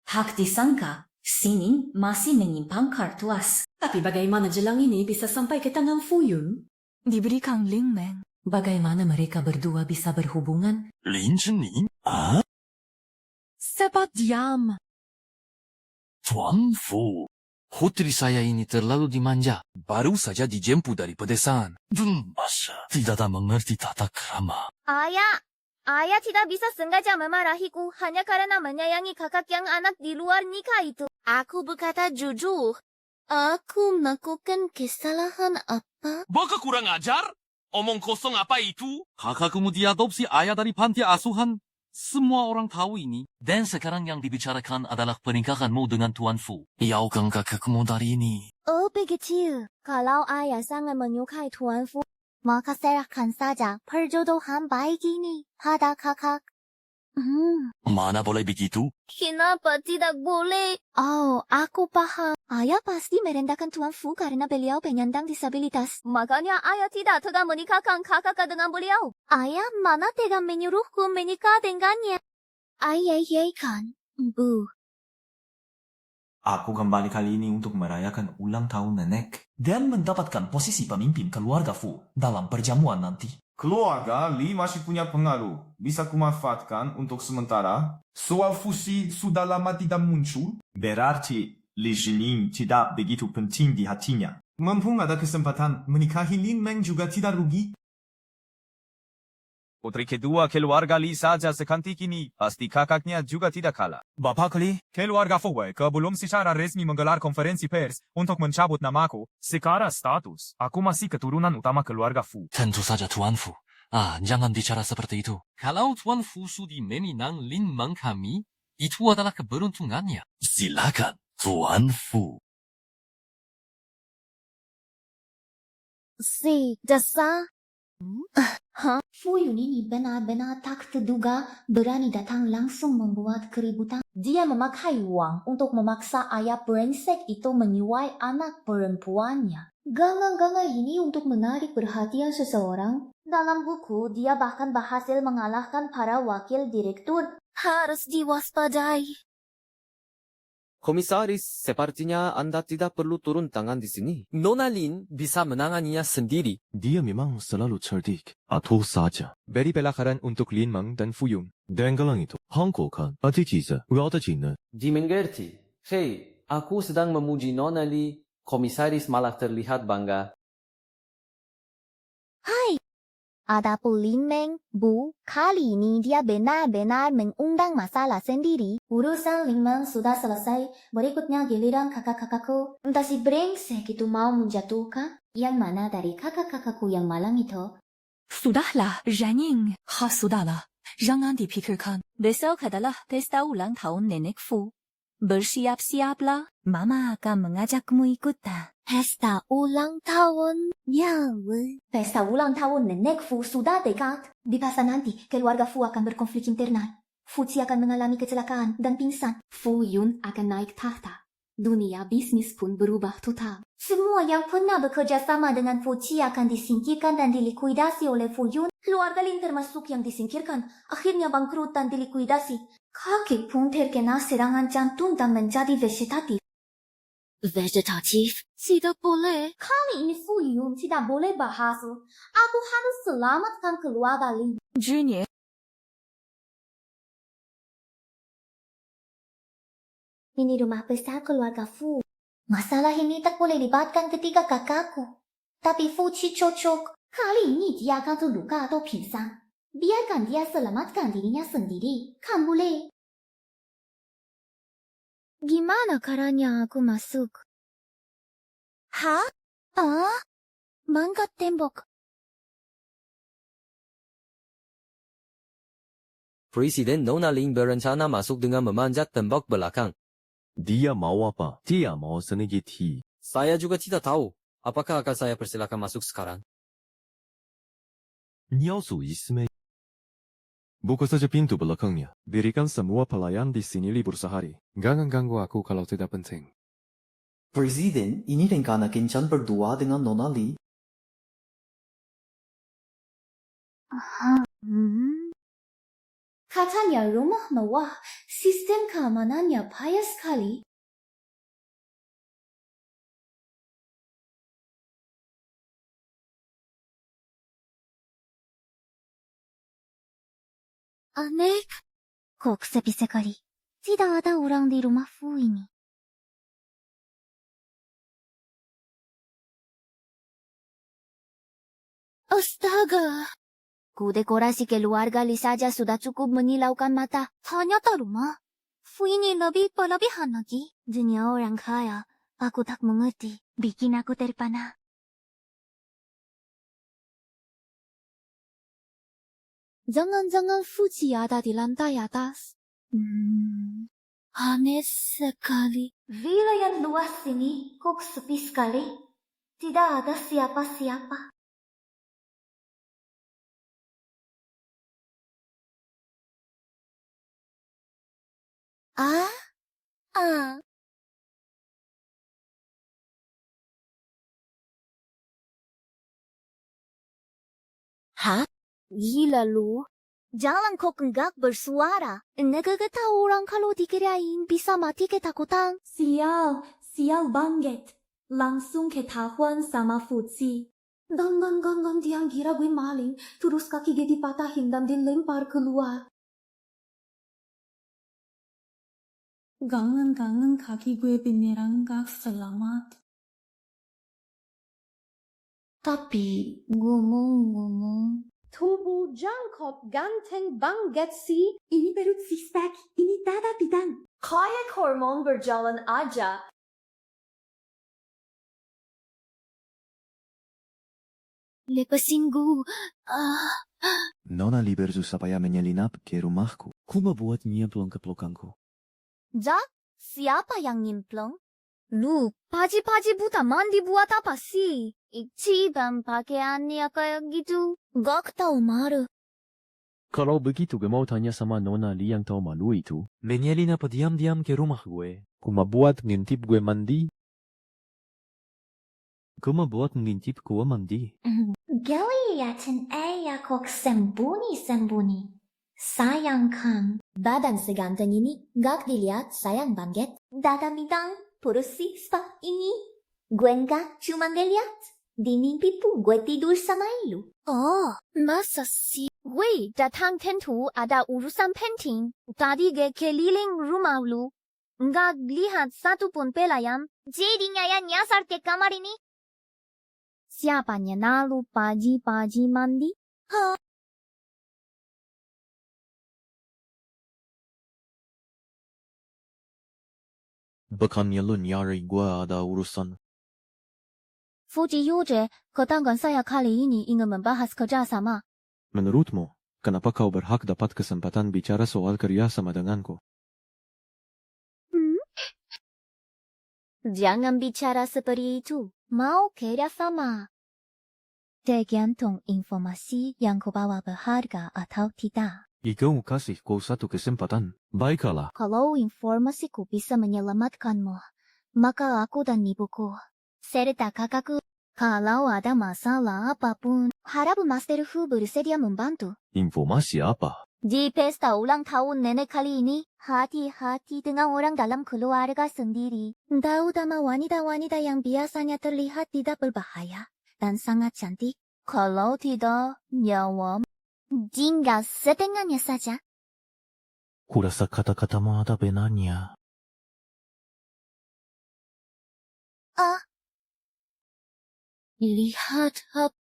Hak disangka, Sining masih menyimpan kartu as. Tapi bagaimana gelang ini bisa sampai ke tangan Fuyun? Diberi Kang Ling Meng. Bagaimana mereka berdua bisa berhubungan? Lin Zhening? Ah? Cepat diam. Tuan Fu, putri saya ini terlalu dimanja. Baru saja dijemput dari pedesaan. Masa tidak ada mengerti tata krama. Ayah tidak bisa sengaja memarahiku hanya karena menyayangi kakak yang anak di luar nikah itu. Aku berkata jujur. Aku melakukan kesalahan apa? Baka kurang ajar? Omong kosong apa itu? Kakakmu diadopsi ayah dari panti asuhan. Semua orang tahu ini. Dan sekarang yang dibicarakan adalah pernikahanmu dengan Tuan Fu. Jauhkan kakakmu dari ini. Oh begitu. Kalau ayah sangat menyukai Tuan Fu, maka serahkan saja perjodohan baik ini pada kakak. Mana boleh begitu? Kenapa tidak boleh? Oh, aku paham. Ayah pasti merendahkan Tuan Fu karena beliau penyandang disabilitas. Makanya ayah tidak tega menikahkan kakak dengan beliau. Ayah mana tega menyuruhku menikah dengannya. Ayah kan, Bu. Aku kembali kali ini untuk merayakan ulang tahun nenek dan mendapatkan posisi pemimpin keluarga Fu dalam perjamuan nanti. Keluarga Li masih punya pengaruh. Bisa kumanfaatkan untuk sementara. Soal fusi sudah lama tidak muncul. Berarti Li Jining tidak begitu penting di hatinya. Mumpung ada kesempatan menikahi Lin Meng juga tidak rugi. Putri kedua keluarga Li saja sekantik ini, pasti kakaknya juga tidak kalah. Bapak Li, keluarga Fu belum secara resmi menggelar konferensi pers untuk mencabut namaku. Secara status, aku masih keturunan utama keluarga Fu. Tentu saja Tuan Fu. Jangan bicara seperti itu. Kalau Tuan Fu sudi meminang Lin Meng kami, itu adalah keberuntungannya. Silakan, Tuan Fu. Si dasar. Fuyun ini benar-benar tak terduga berani datang langsung membuat keributan. Dia memakai uang untuk memaksa ayah brengsek itu menyuai anak perempuannya. Gangan-gangan ini untuk menarik perhatian seseorang. Dalam buku, dia bahkan berhasil mengalahkan para wakil direktur. Harus diwaspadai. Komisaris, sepertinya Anda tidak perlu turun tangan di sini. Nona Lin bisa menanganinya sendiri. Dia memang selalu cerdik. Atau saja. Beri pelakaran untuk Lin Meng dan Fuyun. Dan gelang itu, Hangkokan, Atikiza, Wadajinan. Dimengerti. Hei, aku sedang memuji Nona Li. Komisaris malah terlihat bangga. Hai, Adapun Lin Meng, Bu, kali ini dia benar-benar mengundang masalah sendiri. Urusan Lin Meng sudah selesai, berikutnya giliran kakak-kakakku. Entah si brengsek itu mau menjatuhkan. Yang mana dari kakak-kakakku yang malang itu? Sudahlah, Janing. Sudahlah. Jangan dipikirkan. Besok adalah pesta ulang tahun nenekku. Bersiap-siaplah. Mama akan mengajakmu ikut. Pesta ulang tahun? Ya, pesta ulang tahun nenek Fu sudah dekat. Di masa nanti, keluarga Fu akan berkonflik internal. Fu Qi akan mengalami kecelakaan dan pingsan. Fu Yun akan naik tahta. Dunia bisnis pun berubah total. Semua yang pernah bekerja sama dengan Fu Qi akan disingkirkan dan dilikuidasi oleh Fu Yun. Keluarga Lin termasuk yang disingkirkan. Akhirnya bangkrut dan dilikuidasi. Kakek pun terkena serangan jantung dan menjadi vegetatif. Vegetatif? Tidak boleh. Kali ini Fu Yun tidak boleh bahasa. Aku harus selamatkan keluarga Lin. Junior. Ini rumah besar keluarga Fu. Masalah ini tak boleh libatkan ketiga kakakku. Tapi Fu Qi cocok. Kali ini dia akan terluka atau pingsan. Biarkan dia selamatkan dirinya sendiri. Kan boleh. Gimana caranya aku masuk? Hah? Mangkat tembok. Presiden Nona Ling berencana masuk dengan memanjat tembok belakang. Dia mau apa? Dia mau senegiti. Saya juga tidak tahu. Apakah akan saya persilakan masuk sekarang? Nyausu isme. Buka saja pintu belakangnya. Berikan semua pelayan di sini libur sehari. Jangan ganggu aku kalau tidak penting. Presiden, ini rencana kencan berdua dengan Nona Li. Katanya rumah mewah, sistem keamanannya payah sekali. Aneh. Kok sepi sekali. Tidak ada orang di rumah Fu ini. Astaga. Dekorasi keluarga Li saja sudah cukup menyilaukan mata. Ternyata rumah Fu ini lebih berlebihan lagi. Dunia orang kaya. Aku tak mengerti. Bikin aku terpana. Jangan-jangan Fu Qi ada di lantai atas. Aneh sekali. Villa yang luas ini kok sepi sekali. Tidak ada siapa-siapa. Hah? Gila lu. Jangan kok enggak bersuara. Nagagata orang kalau dikirain bisa mati ketakutan. Sial banget. Langsung ketahuan sama Fu Qi. Dan dia kira gue maling. Terus kaki gue dipatahin dan dilempar keluar. Gangan kaki gue beneran gak selamat. Tapi ngomong-ngomong, tubuh jangkop ganteng banget sih. Ini perut six-pack, ini dada bidang. Kayak hormon berjalan aja. Lepasin gue. Nona Li bersusah payah menyelinap ke rumahku. Ku membuat nyemplung ke pelukangku. Siapa yang nyemplung? Lu, pagi-pagi buta mandi buat apa sih? Ciban pakaiannya kayak gitu. Gak tahu malu. Kalau begitu gue mau tanya sama Nona Li yang tahu malu itu. Menyelinap diam-diam ke rumah gue. Ku membuat ngintip gue mandi. Kelihatan kok sembunyi-sembunyi. Sayangkan, badan seganteng ini gak dilihat sayang banget. Dada bidang, perut six-pack ini. Gue gak cuma ngeliat. Di mimpi pun gue tidur sama lu. Oh, masa sih? Gue datang tentu ada urusan penting. Tadi gue keliling rumah lu. Nggak lihat satupun pelayan. Jadinya yang nyasar ke kamar ini. Siapanya nalu pagi-pagi mandi? Bukannya lu nyari gua ada urusan. Fuji Yuje, kedatangan saya kali ini ingin membahas kerjasama. Menurutmu, kenapa kau berhak dapat kesempatan bicara soal kerjasama denganku? Jangan bicara seperti itu. Mau kerjasama. Tergantung informasi yang kau bawa berharga atau tidak. Iko kasih kau satu kesempatan. Baiklah. Kalau informasiku bisa menyelamatkanmu, maka aku dan ibuku serta kakakku, kalau ada masalah apapun, harap Master Fu bersedia membantu. Informasi apa? Di pesta ulang tahun nenek kali ini, hati-hati dengan orang dalam keluarga sendiri. Terutama wanita-wanita yang biasanya terlihat tidak berbahaya dan sangat cantik. Kalau tidak, nyawa tinggal setengahnya saja. Kurasa kata-katamu ada benarnya. Lihat apa?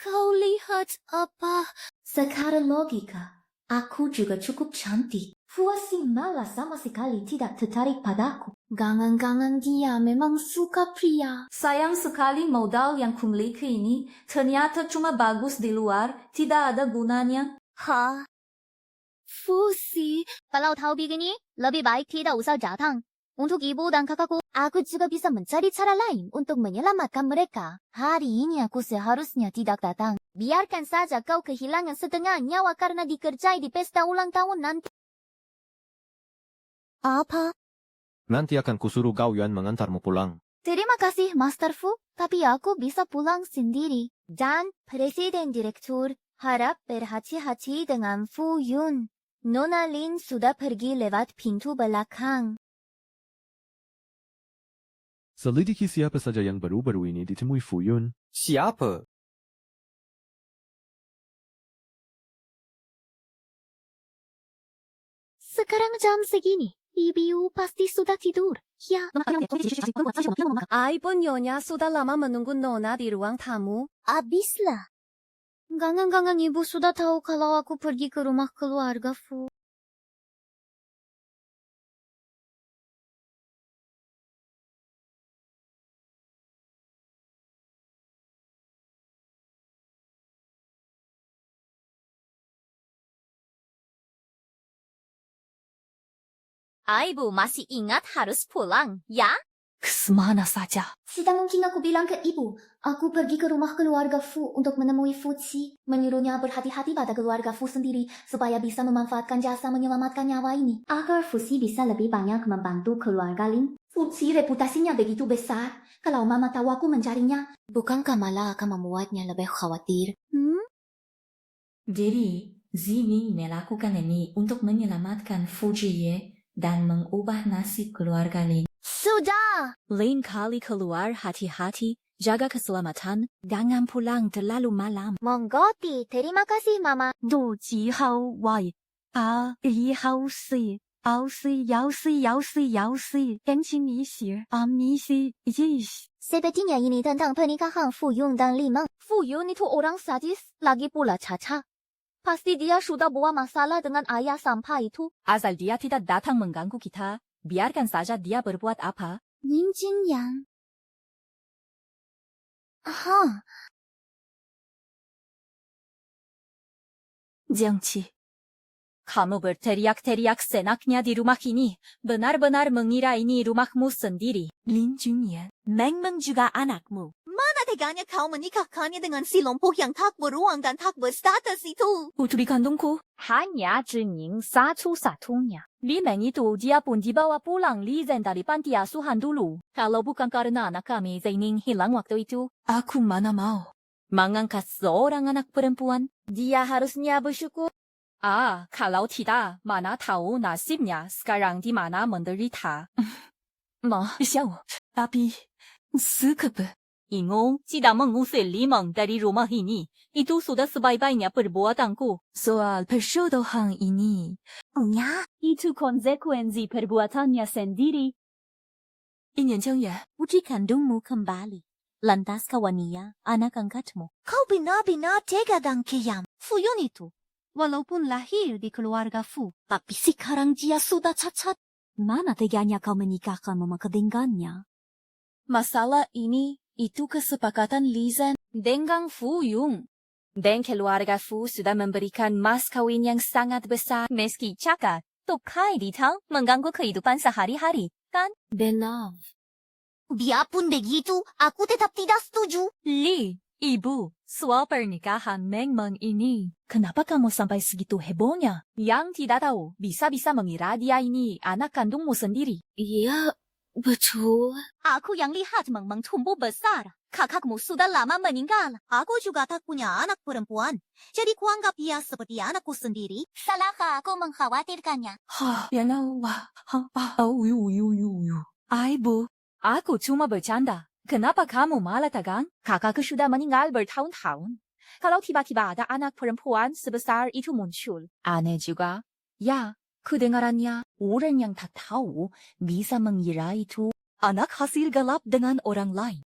Kau lihat apa? Secara logika, aku juga cukup cantik. Fuasi malah sama sekali tidak tertarik padaku. Gangan-gangan dia memang suka pria. Sayang sekali modal yang kumiliki ini ternyata cuma bagus di luar, tidak ada gunanya. Fusi, kalau tahu begini, lebih baik tidak usah datang. Untuk ibu dan kakakku, aku juga bisa mencari cara lain untuk menyelamatkan mereka. Hari ini aku seharusnya tidak datang. Biarkan saja kau kehilangan setengah nyawa karena dikerjai di pesta ulang tahun nanti. Apa? Nanti akan kusuruh Gao Yuan mengantarmu pulang. Terima kasih, Master Fu. Tapi aku bisa pulang sendiri. Dan Presiden Direktur harap berhati-hati dengan Fu Yun. Nona Lin sudah pergi lewat pintu belakang. Selidiki siapa saja yang baru-baru ini ditemui Fu Yun. Siapa? Sekarang jam segini. Ibu pasti sudah tidur. Ya. iPhone Nyonya sudah lama menunggu Nona di ruang tamu. Abislah. Gangan-gangan ibu sudah tahu kalau aku pergi ke rumah keluarga Fu. Ibu masih ingat harus pulang, ya? Kemana saja? Tidak mungkin aku bilang ke ibu. Aku pergi ke rumah keluarga Fu untuk menemui Fuji. Menyuruhnya berhati-hati pada keluarga Fu sendiri supaya bisa memanfaatkan jasa menyelamatkan nyawa ini. Agar Fuji bisa lebih banyak membantu keluarga Lin. Fuji reputasinya begitu besar. Kalau mama tahu aku mencarinya, bukankah malah akan membuatnya lebih khawatir? Jadi, Zimi melakukan ini untuk menyelamatkan Fuji Ye dan mengubah nasib keluarga Lin. Sudah! Lain kali keluar hati-hati, jaga keselamatan, jangan pulang terlalu malam. Mengerti, terima kasih Mama. 肚子好壞啊，以後是要是要是要是要是感情你是你是 Sepertinya ini tentang pernikahan Fu Yun dan Limang. Fu Yun itu orang sadis, lagi pula cacat. Pasti dia sudah buat masalah dengan ayah sampai itu. Asal dia tidak datang mengganggu kita, biarkan saja dia berbuat apa. Lin Jinyang. Jiangqi, kamu berteriak-teriak senaknya di rumah ini, benar-benar mengira ini rumahmu sendiri. Lin Junyan, memang juga anakmu. Mana teganya kau menikahkannya dengan si lompok yang tak beruang dan tak berstatus itu? Putri kandungku. Hanya Zhening satu-satunya. Limeng itu dia pun dibawa pulang Lizen dari panti asuhan dulu. Kalau bukan karena anak kami Zaining hilang waktu itu, aku mana mau mengangkat seorang anak perempuan. Dia harusnya bersyukur. Kalau tidak, mana tahu nasibnya sekarang di mana menderita. Tapi, sekep. Ingat, tidak mengusir Limeng dari rumah ini. Itu sudah sebaik-baiknya perbuatanku. Soal perjodohan ini, itu konsekuensi perbuatannya sendiri. 1年正月, Putri kandungmu kembali. Lantas kawaniya, anak angkatmu. Kau benar-benar tega dan kejam. Fuyun itu. Walaupun lahir di keluarga Fu. Tapi sekarang dia sudah cacat. Mana teganya kau menikahkan memakai dengannya? Masalah ini, itu kesepakatan Lizen dengan Fu Yung. Dan keluarga Fu sudah memberikan mas kawin yang sangat besar. Meski cacat, Tokai ditang mengganggu kehidupan sehari-hari, kan? Benar. Biarpun begitu, aku tetap tidak setuju. Li, ibu, soal pernikahan Mengmeng ini. Kenapa kamu sampai segitu hebohnya? Yang tidak tahu, bisa-bisa mengira dia ini anak kandungmu sendiri. Iya, betul. Aku yang lihat Mengmeng tumbuh besar. Kakakmu sudah lama meninggal. Aku juga tak punya anak perempuan. Jadi kuanggap ia seperti anakku sendiri. Salahkah aku mengkhawatirkannya? Ibu, aku cuma bercanda. Kenapa kamu malah tegang? Kakakku sudah meninggal bertahun-tahun. Kalau tiba-tiba ada anak perempuan sebesar itu muncul. Aneh juga. Ya, kedengarannya orang yang tak tahu bisa mengira itu anak hasil gelap dengan orang lain.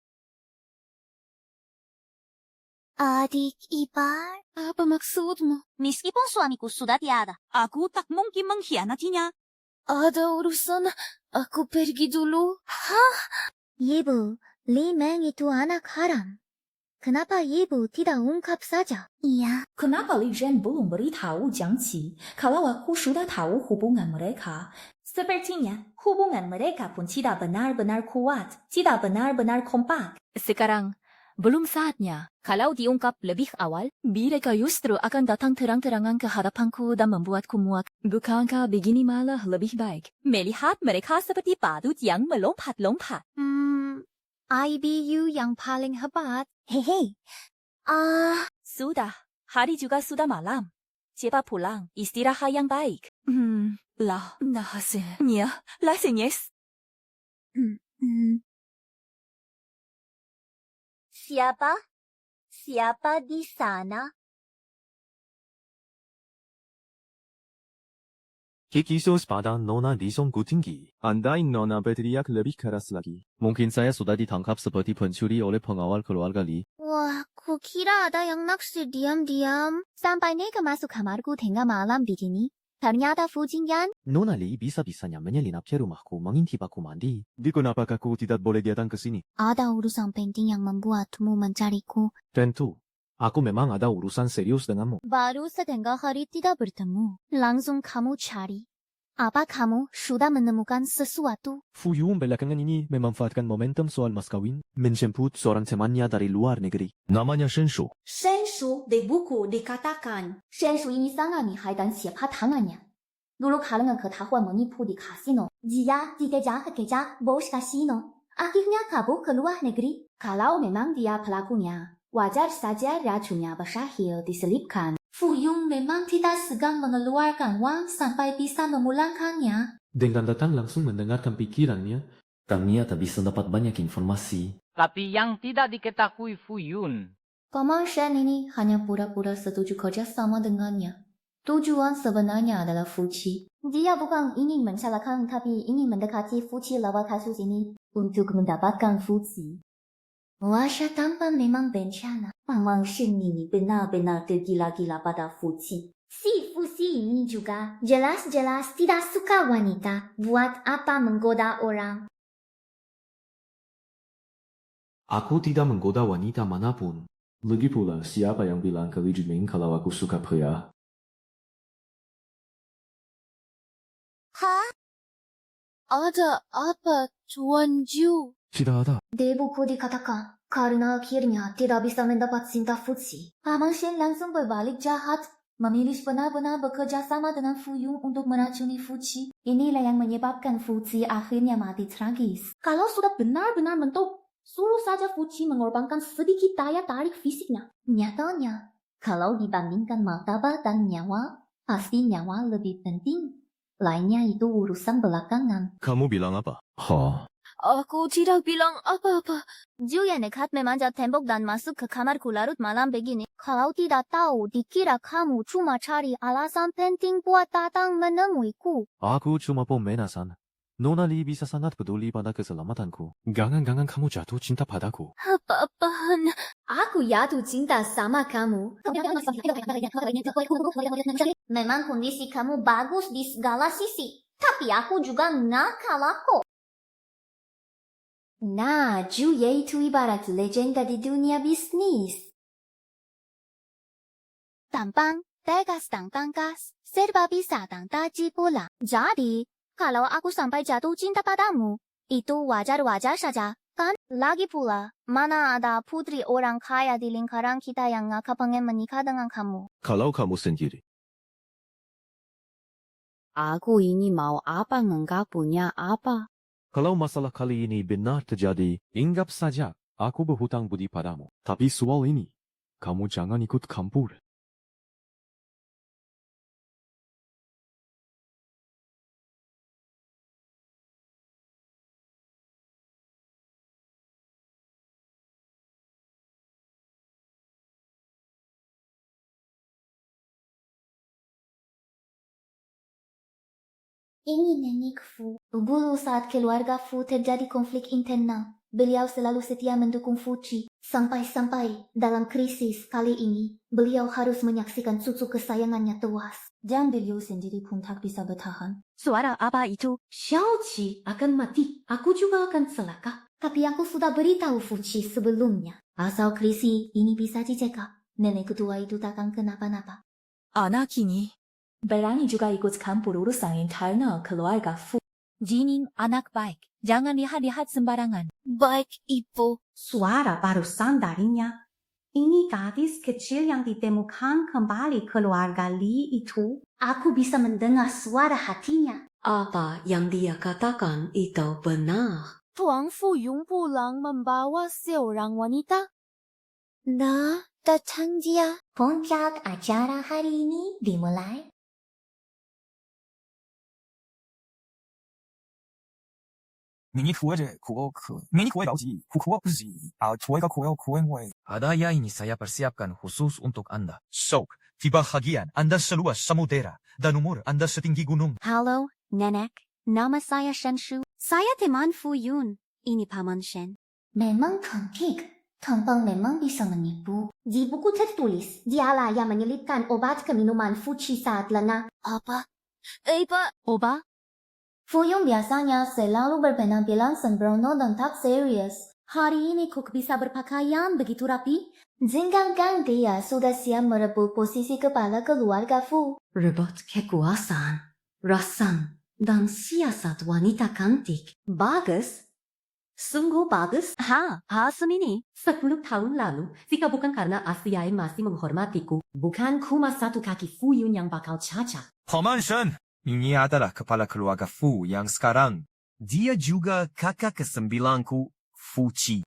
Adik ipar? Apa maksudmu? Meskipun suamiku sudah tiada, Aku tak mungkin mengkhianatinya. ada urusan. Aku pergi dulu. Hah? Ibu, Li Meng itu anak haram. Kenapa ibu tidak ungkap saja? Iya. Kenapa Li Zhen belum beritahu Jiang Qi kalau aku sudah tahu hubungan mereka? Sepertinya hubungan mereka pun tidak benar-benar kuat, tidak benar-benar kompak. Sekarang, belum saatnya. Kalau diungkap lebih awal, mereka justru akan datang terang-terangan ke hadapanku dan membuatku muak. Bukankah begini malah lebih baik? Melihat mereka seperti badut yang melompat-lompat. IBU yang paling hebat. Hehe. Sudah, hari juga sudah malam. Cepat pulang, istirahat yang baik. Rasanya Siapa? Siapa di sana? Kikisos pada nona disong tinggi. Andai nona berteriak lebih keras lagi. Mungkin saya sudah ditangkap seperti pencuri oleh pengawal keluarga Li. Wah, kukira ada yang naksir diam-diam. Sampai nega masuk kamarku tengah malam begini. Ternyata Fu Jingyan. Nona Li bisa-bisanya menyelinap ke rumahku mengintip aku mandi. Di kenapa aku tidak boleh datang ke sini? Ada urusan penting yang membuatmu mencariku. Tentu. Aku memang ada urusan serius denganmu. Baru setengah hari tidak bertemu. Langsung kamu cari. Apa kamu sudah menemukan sesuatu? Fu Yung belakangan ini memanfaatkan momentum soal mas kawin, menjemput seorang temannya dari luar negeri. Namanya Shenshu. Shenshu di buku dikatakan, Shenshu ini sangat lihai dan siapa tangannya. Dulu kalangan ketahuan menipu di kasino. Dia dikejar bos kasino. Akhirnya kabur ke luar negeri. Kalau memang dia pelakunya, wajar saja racunnya berakhir diselipkan. Fu Yung memang tidak segan mengeluarkan uang sampai bisa memulangkannya. Dengan datang langsung mendengarkan pikirannya, Kami tak bisa dapat banyak informasi. Tapi yang tidak diketahui Fu Yun. Paman Shen ini hanya pura-pura setuju kerjasama dengannya. Tujuan sebenarnya adalah Fuci. Dia bukan ingin mencelakan tapi ingin mendekati Fuci lewat kasus ini untuk mendapatkan Fuci. Wajah tampan memang bencana. Paman Shen ini benar-benar tergila-gila pada Fuci. Si Fuci ini juga jelas-jelas tidak suka wanita. Buat apa menggoda orang? aku tidak menggoda wanita manapun. Lagi pula, siapa yang bilang ke Li Jiming kalau aku suka pria? Hah? Ada apa, Tuan Ju? Tidak ada. Di buku dikatakan, karena akhirnya tidak bisa mendapat cinta Fuci, Paman Shen langsung berbalik jahat, memilih benar-benar bekerja sama dengan Fu Yung untuk meracuni Fuci. Inilah yang menyebabkan Fuci akhirnya mati tragis. Kalau sudah benar-benar mentok, suruh saja Fuci mengorbankan sedikit daya tarik fisiknya. Nyatanya, kalau dibandingkan martabat dan nyawa, pasti nyawa lebih penting. Lainnya itu urusan belakangan. Kamu bilang apa? Aku tidak bilang apa-apa. Ju yang nekat memanjat tembok dan masuk ke kamarku larut malam begini. Kalau tidak tahu, dikira kamu cuma cari alasan penting buat datang menemuiku. Aku cuma pemanasan. Nona Lee bisa sangat peduli pada keselamatanku. Jangan kamu jatuh cinta padaku. Apaan? Aku jatuh cinta sama kamu. Memang kondisi kamu bagus di segala sisi. Tapi aku juga nakal kok. Nah, Julia itu ibarat legenda di dunia bisnis. Tampang, tegas dan tangkas, serba bisa dan taji pula. Jadi, kalau aku sampai jatuh cinta padamu, itu wajar-wajar saja, kan? Lagi pula, mana ada putri orang kaya di lingkaran kita yang ngakak pengen menikah dengan kamu. Kalau kamu sendiri. Aku ini mau apa enggak punya apa. Kalau masalah kali ini benar terjadi, anggap saja aku berhutang budi padamu. Tapi soal ini, kamu jangan ikut campur. Ini nenek Fu. Dulu saat keluarga Fu terjadi konflik internal, beliau selalu setia mendukung Fuci. Sampai-sampai dalam krisis kali ini, beliau harus menyaksikan cucu kesayangannya tewas. Dan beliau sendiri pun tak bisa bertahan. Suara apa itu? Xiaoqi akan mati. Aku juga akan celaka. Tapi aku sudah beritahu Fuci sebelumnya. Asal krisis ini bisa dicegah, nenek tua itu takkan kenapa-napa. Anak ini, berani juga ikut campur urusan internal keluarga Fu. Jining anak baik. Jangan lihat-lihat sembarangan. Baik, Ibu. Suara barusan darinya. Ini gadis kecil yang ditemukan kembali keluarga Li itu. Aku bisa mendengar suara hatinya. Apa yang dia katakan itu benar. Tuan Fuyun pulang membawa seorang wanita. Nah, datang dia. Puncak acara hari ini dimulai. Ada ini saya persiapkan khusus untuk Anda. So, di bahagian Anda seluas samudera dan umur Anda setinggi gunung. Halo, Nenek. Nama saya Shen Shu. Saya teman Fuyun. Ini Paman Shen. Memang cantik. Tampang memang bisa menipu. Di buku tertulis, dialah yang menyelipkan obat ke minuman Fuci saat lengah. Apa? Obat? Fuyun biasanya selalu berpenampilan sembrono dan tak serius. Hari ini kok bisa berpakaian begitu rapi? Jangan dia sudah siap merebut posisi kepala keluarga Fu. Rebut kekuasaan, rasan, dan siasat wanita cantik. Bagus. Sungguh bagus. Semini. 10 tahun lalu, jika bukan karena Asiai masih menghormatiku, bukan cuma satu kaki Fuyun yang bakal cacat. Paman Shen, ini adalah kepala keluarga Fu yang sekarang. Dia juga kakak ke-9ku, Fuci.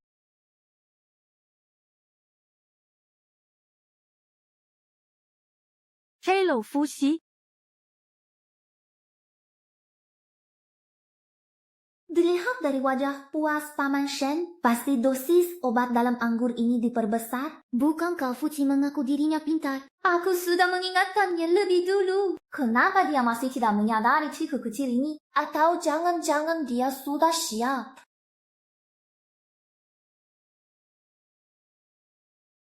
Hello, Fuci. Dilihat dari wajah puas Paman Shen, pasti dosis obat dalam anggur ini diperbesar. Bukankah Fuci mengaku dirinya pintar? Aku sudah mengingatkannya lebih dulu. Kenapa dia masih tidak menyadari trik kecil ini? Atau jangan-jangan dia sudah siap?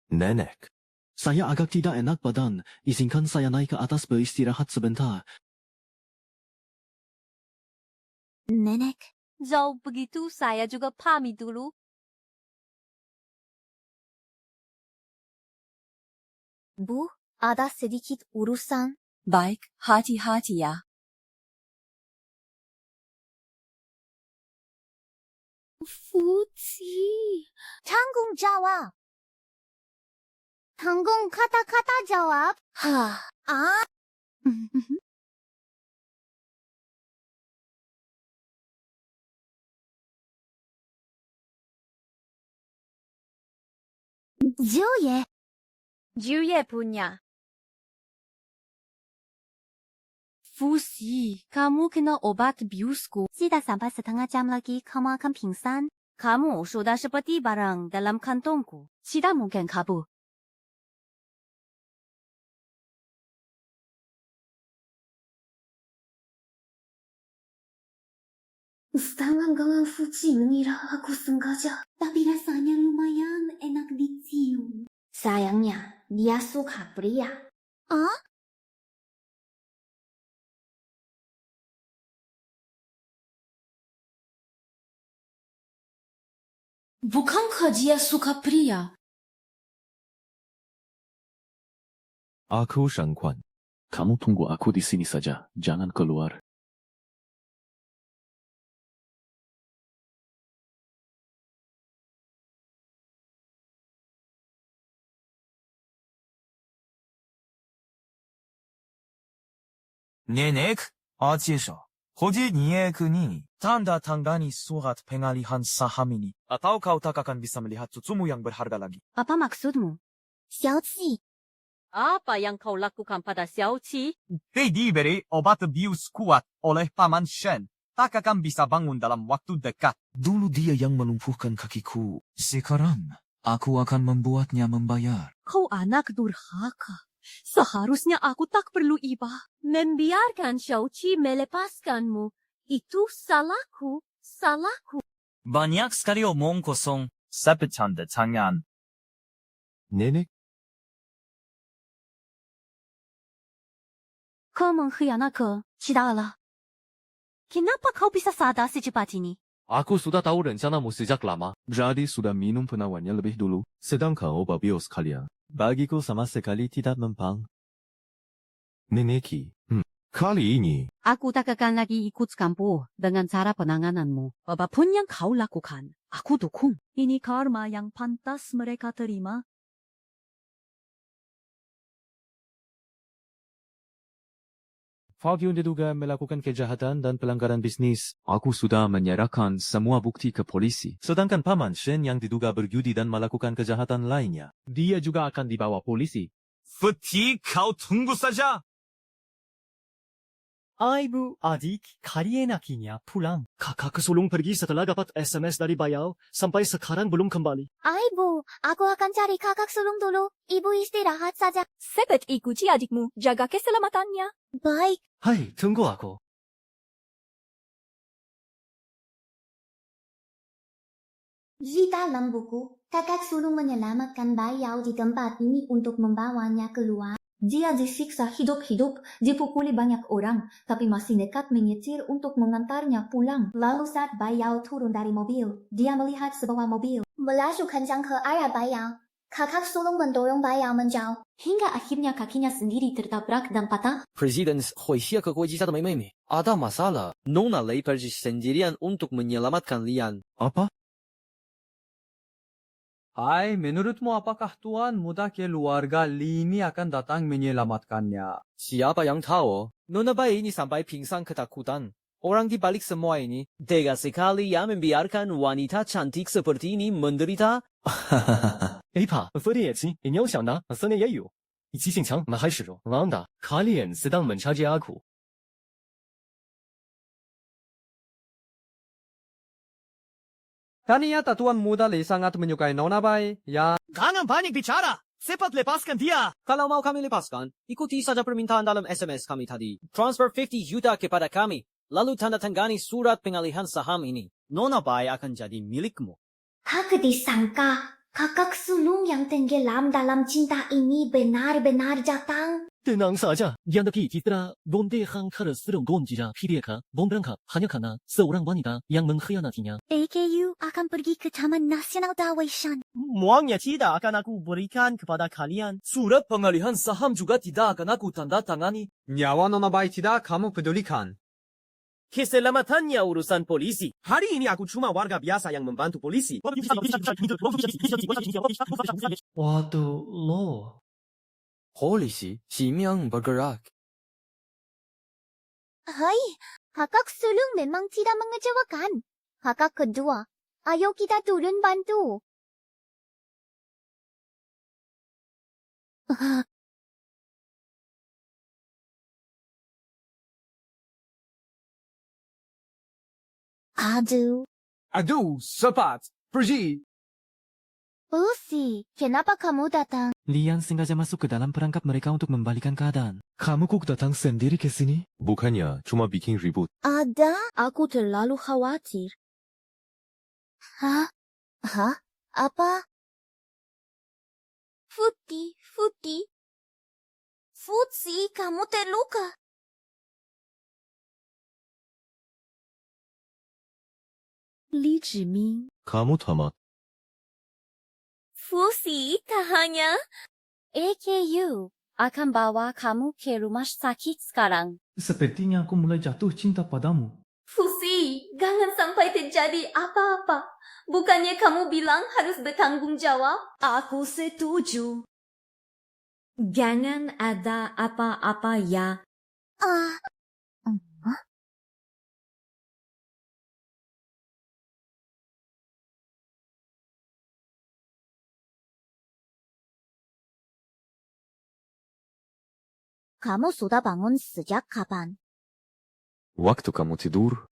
Nenek, saya agak tidak enak badan. Izinkan saya naik ke atas beristirahat sebentar. Nenek, jauh begitu saya juga pamit dulu. Bu, ada sedikit urusan. baik, hati-hati ya. Fuci, tanggung jawab. Tanggung kata-kata jawab. Juye punya. Fusi, kamu kena obat biusku. Tidak sampai setengah jam lagi kamu akan pingsan. Kamu sudah seperti barang dalam kantongku. Tidak mungkin kabur. Setengah fucilnya aku sengaja, tapi rasanya lumayan enak dicium. Sayangnya, dia suka pria. Ah? Bukankah dia suka pria? Aku Shangquan. Kamu tunggu aku di sini saja, jangan keluar. Nenek, Achisha. Hoji niek ni, tanda tanggani surat pengalihan saham ini. Atau kau tak akan bisa melihat cucumu yang berharga lagi. Apa maksudmu? Xiaoqi. Apa yang kau lakukan pada Xiaoqi? Diberi obat bius kuat oleh Paman Shen. Tak akan bisa bangun dalam waktu dekat. Dulu dia yang melumpuhkan kakiku. Sekarang, aku akan membuatnya membayar. Kau anak durhaka. Seharusnya aku tak perlu iba. Membiarkan Xiaoqi melepaskanmu. Itu salahku. Salahku. Banyak sekali omong kosong. Sepecanda tangan. Nenek, Kau mengkhianatku, Cidala. Kenapa kau bisa sadar secepat ini? aku sudah tahu rencanamu sejak lama. Jadi sudah minum penawarnya lebih dulu. Sedangkan obat bios kalian. Bagiku sama sekali tidak mempan. Neneki, kali ini. Aku tak akan lagi ikut campur dengan cara penangananmu. Apapun yang kau lakukan, aku dukung. Ini karma yang pantas mereka terima. Fagyun diduga melakukan kejahatan dan pelanggaran bisnis. Aku sudah menyerahkan semua bukti ke polisi. Sedangkan Paman Shen yang diduga berjudi dan melakukan kejahatan lainnya, dia juga akan dibawa polisi. Futi, kau tunggu saja. Ibu, adik, karienakinya pulang. Kakak sulung pergi setelah dapat SMS dari Bayao, sampai sekarang belum kembali. Ibu, aku akan cari kakak sulung dulu. Ibu istirahat saja. Cepat ikuti adikmu, jaga keselamatannya. Baik. Hai, tunggu aku. Di dalam buku, kakak sulung menyelamatkan Bayao di tempat ini untuk membawanya keluar. Dia disiksa hidup-hidup, dipukuli banyak orang, tapi masih nekat menyetir untuk mengantarnya pulang. Lalu saat Bayao turun dari mobil, dia melihat sebuah mobil. Melaju kencang ke arah Bayao. Kakak sulung mendorong Bayao menjauh. Hingga akhirnya kakinya sendiri tertabrak dan patah. Presiden Hoixia ke Kuiji satu Mei. Ada masalah. Nona Lei pergi sendirian untuk menyelamatkan Lian. Apa? Hai, menurutmu apakah tuan muda keluarga Lini akan datang menyelamatkannya? Siapa yang tahu? Nona bayi ini sampai pingsan ketakutan. Orang di balik semua ini tega sekali yang membiarkan wanita cantik seperti ini menderita. Apa, Ferdinand, 你要想的，森林也有。你记性强，那还是王的。Kalian sedang mencari aku. Ternyata tuan muda Li sangat menyukai Nona Bai. Ya, Jangan banyak bicara. Cepat lepaskan dia. Kalau mau kami lepaskan, ikuti saja permintaan dalam SMS kami tadi. Transfer 50 juta kepada kami. Lalu tanda tangani surat pengalihan saham ini. Nona Bai akan jadi milikmu. Tak disangka, kakak sulung yang tenggelam dalam cinta ini benar-benar datang. Tenang saja, yang tadi kita gondehan serong gonjira pilihan bombrangka hanya karena seorang wanita yang mengkhianatinya. AKU akan pergi ke Taman Nasional Daweishan. Muangnya tidak akan aku berikan kepada kalian. Surat pengalihan saham juga tidak akan aku tanda tangani. nyawa Nona Bai tidak kamu pedulikan. Keselamatannya urusan polisi. Hari ini aku cuma warga biasa yang membantu polisi. Waduh, lo. Polisi, Ximiang bergerak. Hai, kakak sulung memang tidak mengecewakan. Kakak kedua, ayo kita turun bantu. Aduh. Aduh, cepat, pergi. Pusi, kenapa kamu datang? Lian sengaja masuk ke dalam perangkap mereka untuk membalikan keadaan. Kamu kok datang sendiri ke sini? Bukannya cuma bikin ribut. Ada? Aku terlalu khawatir. Hah? Hah? Apa? Futsi, kamu terluka. Li Zhiming. Kamu tamat. Fusi, tak hanya AKU akan bawa kamu ke rumah sakit sekarang. Sepertinya aku mulai jatuh cinta padamu. Fusi, jangan sampai terjadi apa-apa. Bukannya kamu bilang harus bertanggung jawab? Aku setuju. Jangan ada apa-apa ya. kamu sudah bangun sejak kapan? Waktu kamu tidur,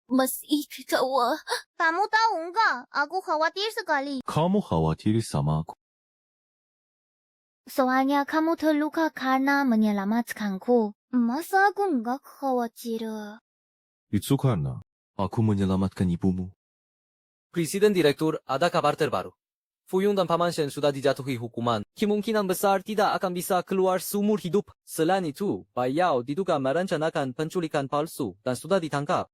Masih ketawa. Kamu tahu enggak? Aku khawatir sekali. kamu khawatir sama aku. Soalnya kamu terluka karena menyelamatkanku. Masa aku enggak khawatir? Itu karena aku menyelamatkan ibumu. Presiden Direktur, ada kabar terbaru. Fuyung dan Paman Shen sudah dijatuhi hukuman. Kemungkinan besar tidak akan bisa keluar seumur hidup. Selain itu, Bai Yao diduga merencanakan penculikan palsu dan sudah ditangkap.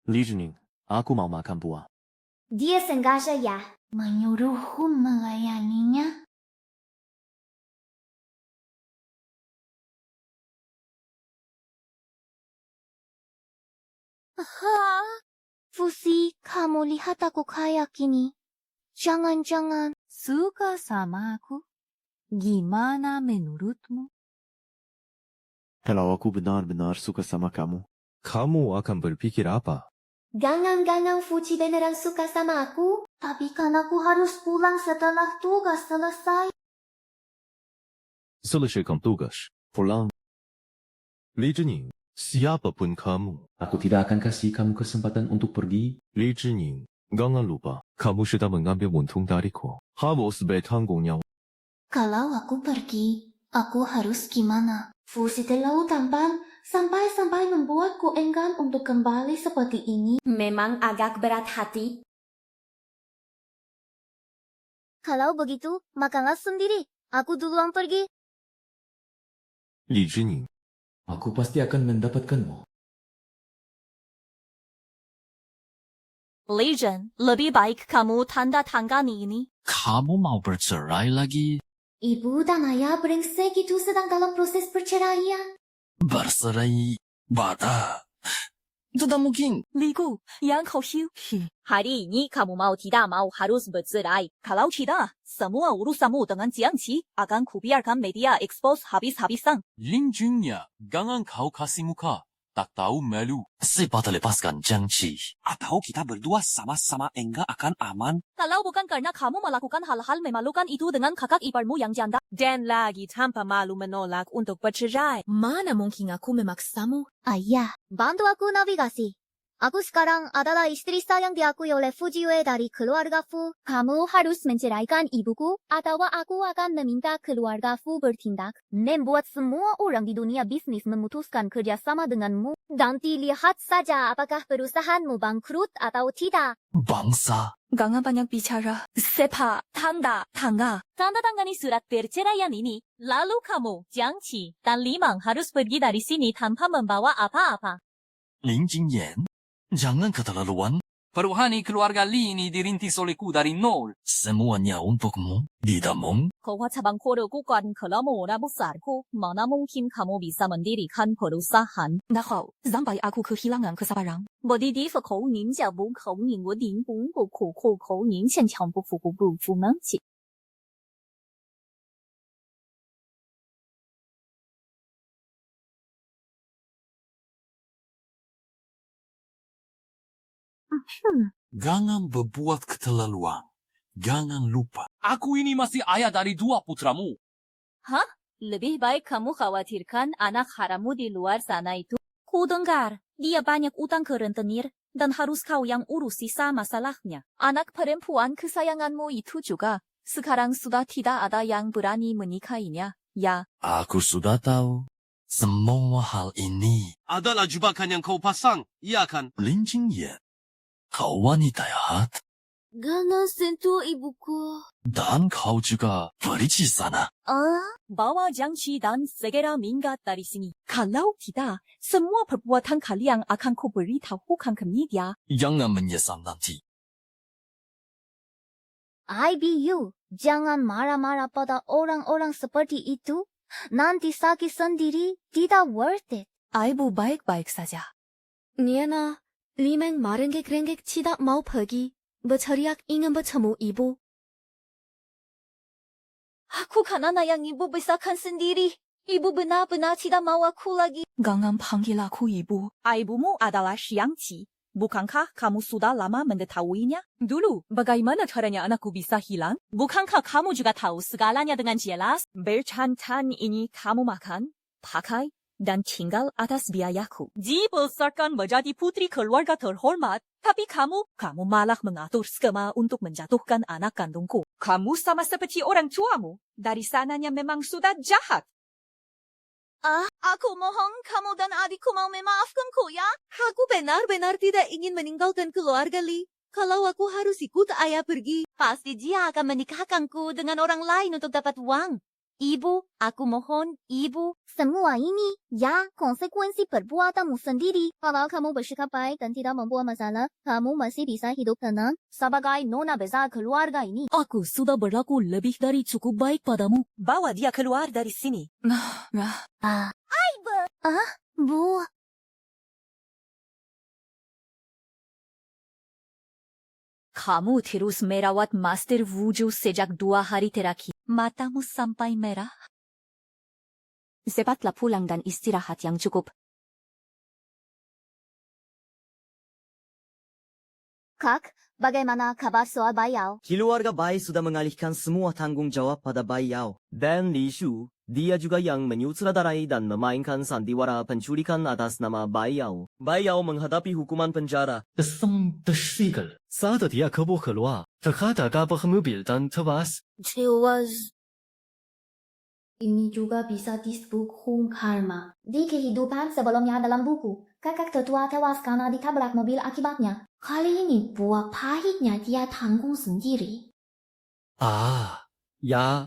Li Zhining, aku mau makan buah. Dia sengaja ya menyuruhku melayaninya. Fusi, kamu lihat aku kayak gini. Jangan-jangan Suka sama aku? Gimana menurutmu? Kalau aku benar-benar suka sama kamu, kamu akan berpikir apa? Gangan-gangan Fuji beneran suka sama aku. Tapi kan aku harus pulang setelah tugas selesai. Selesaikan tugas, pulang. Li Zhining, siapapun kamu, aku tidak akan kasih kamu kesempatan untuk pergi. Li Zhining, jangan lupa, kamu sudah mengambil untung dariku. Harus bertanggung jawab. Kalau aku pergi, aku harus gimana? Fuji terlalu tampan sampai-sampai membuatku enggan untuk kembali seperti ini. Memang agak berat hati. kalau begitu, makanlah sendiri. Aku duluan pergi. Li Zhining, aku pasti akan mendapatkanmu. Legend, lebih baik kamu tanda tangani ini. Kamu mau bercerai lagi? Ibu dan ayah brengsek itu sedang dalam proses perceraian. Bercerai? Bada. Tidak mungkin. Ligu, yang kau hiu. Hari ini kamu mau tidak mau harus bercerai. Kalau tidak, semua urusanmu dengan Jiangqi akan kubiarkan media expose habis-habisan. Lin Junnya, jangan kau kasih muka. Tak tahu malu. Cepat lepaskan Jiangqi. Atau kita berdua sama-sama enggak akan aman. Kalau bukan karena kamu melakukan hal-hal memalukan itu dengan kakak iparmu yang janda. Dan lagi tanpa malu menolak untuk bercerai. Mana mungkin aku memaksamu? Ayah, bantu aku navigasi. Aku sekarang adalah istri sayang diakui oleh Fujiwei dari keluarga Fu. Kamu harus menceraikan ibuku, atau aku akan meminta keluarga Fu bertindak. Membuat semua orang di dunia bisnis memutuskan kerjasama denganmu. Nanti lihat saja apakah perusahaanmu bangkrut atau tidak. Bangsa. Jangan banyak bicara. Sepa, tanda, tangga. Tanda tangani surat perceraian ini. Lalu kamu, Jiangqi, dan Limang harus pergi dari sini tanpa membawa apa-apa. Lin Jingyan, jangan keterlaluan. Peruhani keluarga Li ini dirintis olehku dari nol. Semuanya untukmu. Tidak mung. Kau cabang koruku kan kelamu ora besarku. Mana mungkin kamu bisa mendirikan perusahaan. Nahau, sampai aku kehilangan kesabaran. Bodi fa kau nin jia bu kau nin wo din bu bu ku ku kau nin qian qiang bu fu bu bu fu men qi. Jangan berbuat keterlaluan. Jangan lupa. Aku ini masih ayah dari 2 putramu. Hah? Lebih baik kamu khawatirkan anak harammu di luar sana itu. Ku dengar, dia banyak utang ke rentenir. dan harus kau yang urus sisa masalahnya. Anak perempuan kesayanganmu itu juga sekarang sudah tidak ada yang berani menikahinya, ya. Aku sudah tahu semua hal ini. Adalah jebakan yang kau pasang, iya kan? Lin Jingye, kau wanita jahat. Jangan sentuh ibuku. Dan kau juga beri sana. Bawa Jiangqi dan segera minggat dari sini. Kalau tidak, semua perbuatan kalian akan ku beritahukan ke media. Jangan menyesal nanti. IBU, jangan marah-marah pada orang-orang seperti itu. Nanti sakit sendiri, tidak worth it. Ibu baik-baik saja. Niana, limeng marenggek-renggek tidak mau pergi. Berteriak ingin bertemu ibu. Aku kan anak yang ibu besarkan sendiri. Ibu benar-benar tidak mau aku lagi. Jangan panggil aku ibu. Ibumu adalah Jiangqi. Bukankah kamu sudah lama mengetahuinya? Dulu, bagaimana caranya anakku bisa hilang? Bukankah kamu juga tahu segalanya dengan jelas? Bercantan ini kamu makan, pakai, dan tinggal atas biayaku. Dibesarkan menjadi putri keluarga terhormat. Tapi kamu malah mengatur skema untuk menjatuhkan anak kandungku. Kamu sama seperti orang tuamu. Dari sananya memang sudah jahat. Aku mohon kamu dan adikku mau memaafkanku ya. Aku benar-benar tidak ingin meninggalkan keluarga Li. Kalau aku harus ikut ayah pergi, Pasti dia akan menikahkanku dengan orang lain untuk dapat uang. Ibu, aku mohon, ibu. Semua ini, ya, konsekuensi perbuatanmu sendiri. Kalau kamu bersikap baik dan tidak membuat masalah, kamu masih bisa hidup tenang sebagai nona besar keluarga ini. Aku sudah berlaku lebih dari cukup baik padamu. Bawa dia keluar dari sini. Ibu! Bu. Kamu terus merawat Master Wuju sejak 2 hari terakhir. Matamu sampai merah. Cepatlah pulang dan istirahat yang cukup. Kak, bagaimana kabar soal Bayao? Keluarga Bai sudah mengalihkan semua tanggung jawab pada Bai Yao. Dan Li Shu, dia juga yang menyutradarai dan memainkan sandiwara penculikan atas nama Bai Yao. Bai Yao menghadapi hukuman penjara. Tersigel. Saat dia kebo keluar, terkadang mobil dan tewas. Tewas. Ini juga bisa disebut hung karma. Di kehidupan sebelumnya dalam buku, kakak tetua tewas karena ditabrak mobil akibatnya. Kali ini buah pahitnya dia tanggung sendiri. Ya.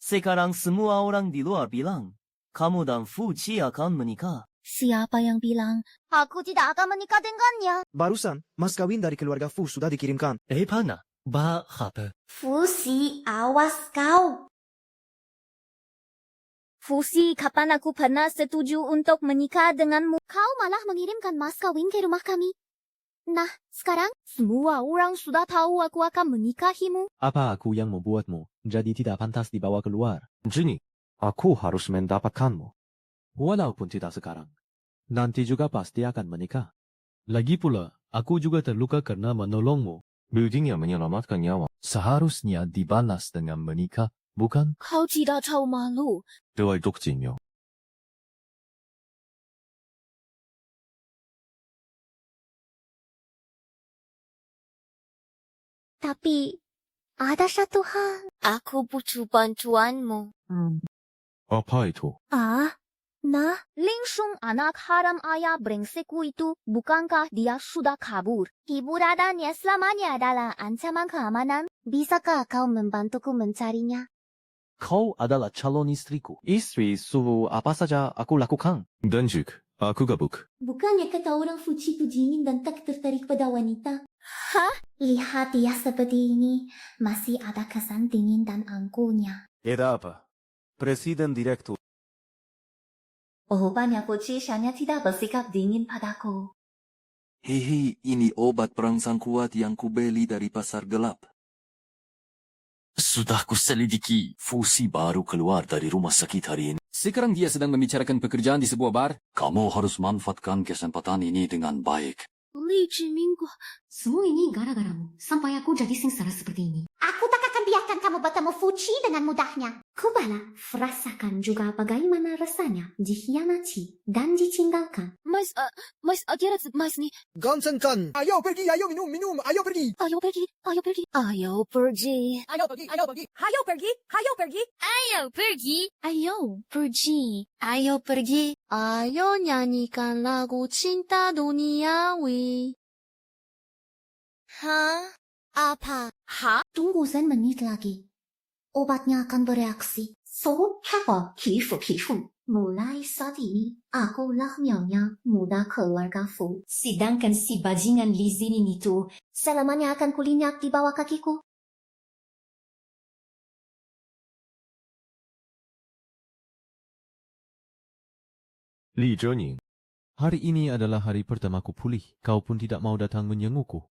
Sekarang semua orang di luar bilang, kamu dan Fu Qi akan menikah. Siapa yang bilang, aku tidak akan menikah dengannya? Barusan, mas kawin dari keluarga Fu sudah dikirimkan. Pana? Apa? Fusi, awas kau. Fusi, kapan aku pernah setuju untuk menikah denganmu? Kau malah mengirimkan mas kawin ke rumah kami. Nah, sekarang semua orang sudah tahu aku akan menikahimu. Apa aku yang membuatmu jadi tidak pantas dibawa keluar? Jini, aku harus mendapatkanmu. Walaupun tidak sekarang, nanti juga pasti akan menikah. Lagi pula, aku juga terluka karena menolongmu. Buildingnya menyelamatkan nyawa. Seharusnya dibalas dengan menikah, bukan? Kau tidak tahu malu. Dewai Dokjinyo. Tapi, ada satu hal. Aku butuh bantuanmu. Apa itu? Nah, Lingshung anak haram ayah brengsekku itu, bukankah dia sudah kabur? Kiburadannya selamanya adalah ancaman keamanan. Bisakah kau membantuku mencarinya? Kau adalah calon istriku. Istri suhu apa saja aku lakukan. Dan juga, aku gabuk. Bukannya kata orang Fuji itu dingin dan tak tertarik pada wanita? Lihat dia seperti ini, masih ada kesan dingin dan angkuhnya. Ada apa? Presiden Direktur. Rupanya Fuji hanya tidak bersikap dingin padaku. Hehe, ini obat perangsang kuat yang kubeli dari pasar gelap. Sudah kuselidiki, Fusi baru keluar dari rumah sakit hari ini. Sekarang dia sedang membicarakan pekerjaan di sebuah bar. Kamu harus manfaatkan kesempatan ini dengan baik. Li Jiminggu. Semua ini gara-garamu, sampai aku jadi sengsara seperti ini. Aku tak akan akan biarkan kamu bertemu Fuci dengan mudahnya. Kubala, rasakan juga bagaimana rasanya dikhianati dan ditinggalkan. Mas Akira Mas ni. Gansenkan. Ayo pergi, ayo minum, ayo pergi. Ayo pergi. Ayo pergi. Ayo pergi. Ayo pergi. Ayo nyanyikan lagu Cinta Duniawi. Apa? Tunggu semenit lagi. Obatnya akan bereaksi. So, hebat, kifu. Mulai saat ini, akulah nyonya muda keluarga Fu. Sedangkan si bajingan Li Zining itu selamanya akan kulinyak di bawah kakiku. Li Zhening, hari ini adalah hari pertamaku pulih. Kau pun tidak mau datang menjengukku.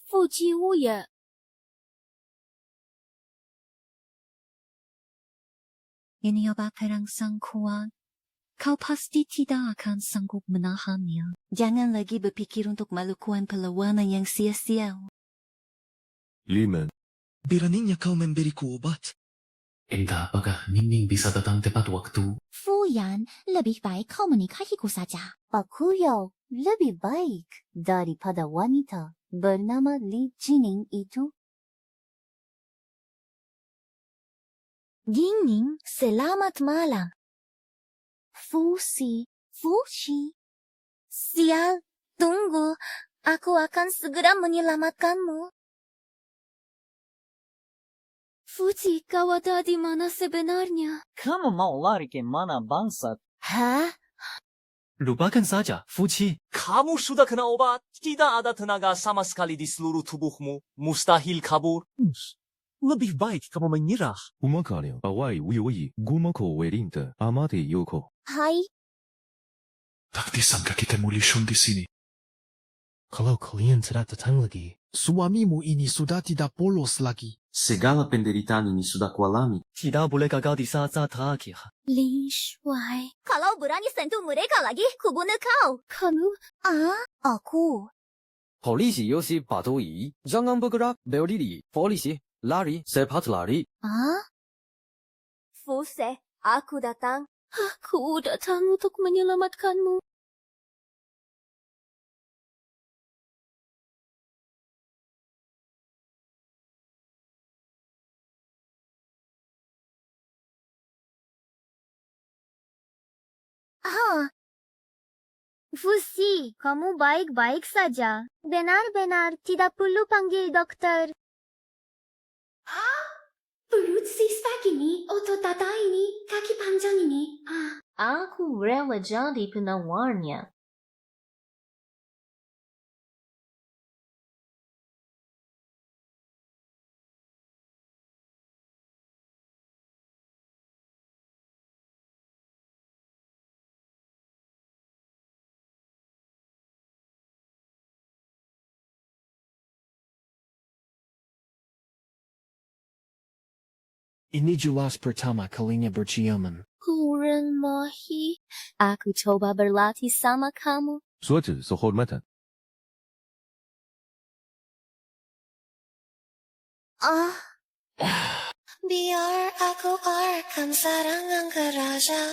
腹肌屋也。Ini obat perangsang kuat. Kau pasti tidak akan sanggup menahannya. Jangan lagi berpikir untuk melakukan perlawanan yang sia-sia. Liman, Beraninya kau memberiku obat. Entah apakah Ning bisa datang tepat waktu. Fuyan, lebih baik kau menikahiku saja. Aku yang lebih baik daripada wanita bernama Li Jining itu. Jining, selamat malam. Fuci. Sial, tunggu. Aku akan segera menyelamatkanmu. Fuci, kau ada di mana sebenarnya? Kamu mau lari ke mana, bangsat? Hah? Lupakan saja, Fuci. Kamu sudah kena obat. Tidak ada tenaga sama sekali di seluruh tubuhmu. Mustahil kabur. Lebih baik kamu menyerah. Uma kalian bawai uyoi gumako werinta amate yoko. Hai. Tak disangka kita mulisun di sini. Kalau kalian tidak datang lagi, Suamimu ini sudah tidak polos lagi. Segala penderitaan ini sudah kualami. tidak boleh gagal di saat-saat terakhir. Lin Shuai. Kalau berani sentuh mereka lagi, kubunuh kau. Kamu? Aku. Polisi Yossi patuhi. Jangan bergerak. Berdiri. Polisi. Lari. Cepat lari. Fuce, aku datang. Aku datang untuk menyelamatkanmu. Fusi, kamu baik-baik saja. Benar-benar tidak perlu panggil dokter. Perut sisa gini, otot dada ini, kaki panjang ini. Aku rela jadi penawarnya. Ini jelas pertama kalinya berciuman. Kurang mahi. Aku coba berlatih sama kamu. Suatu sehormatan. Biar aku arahkan serangan ke raja.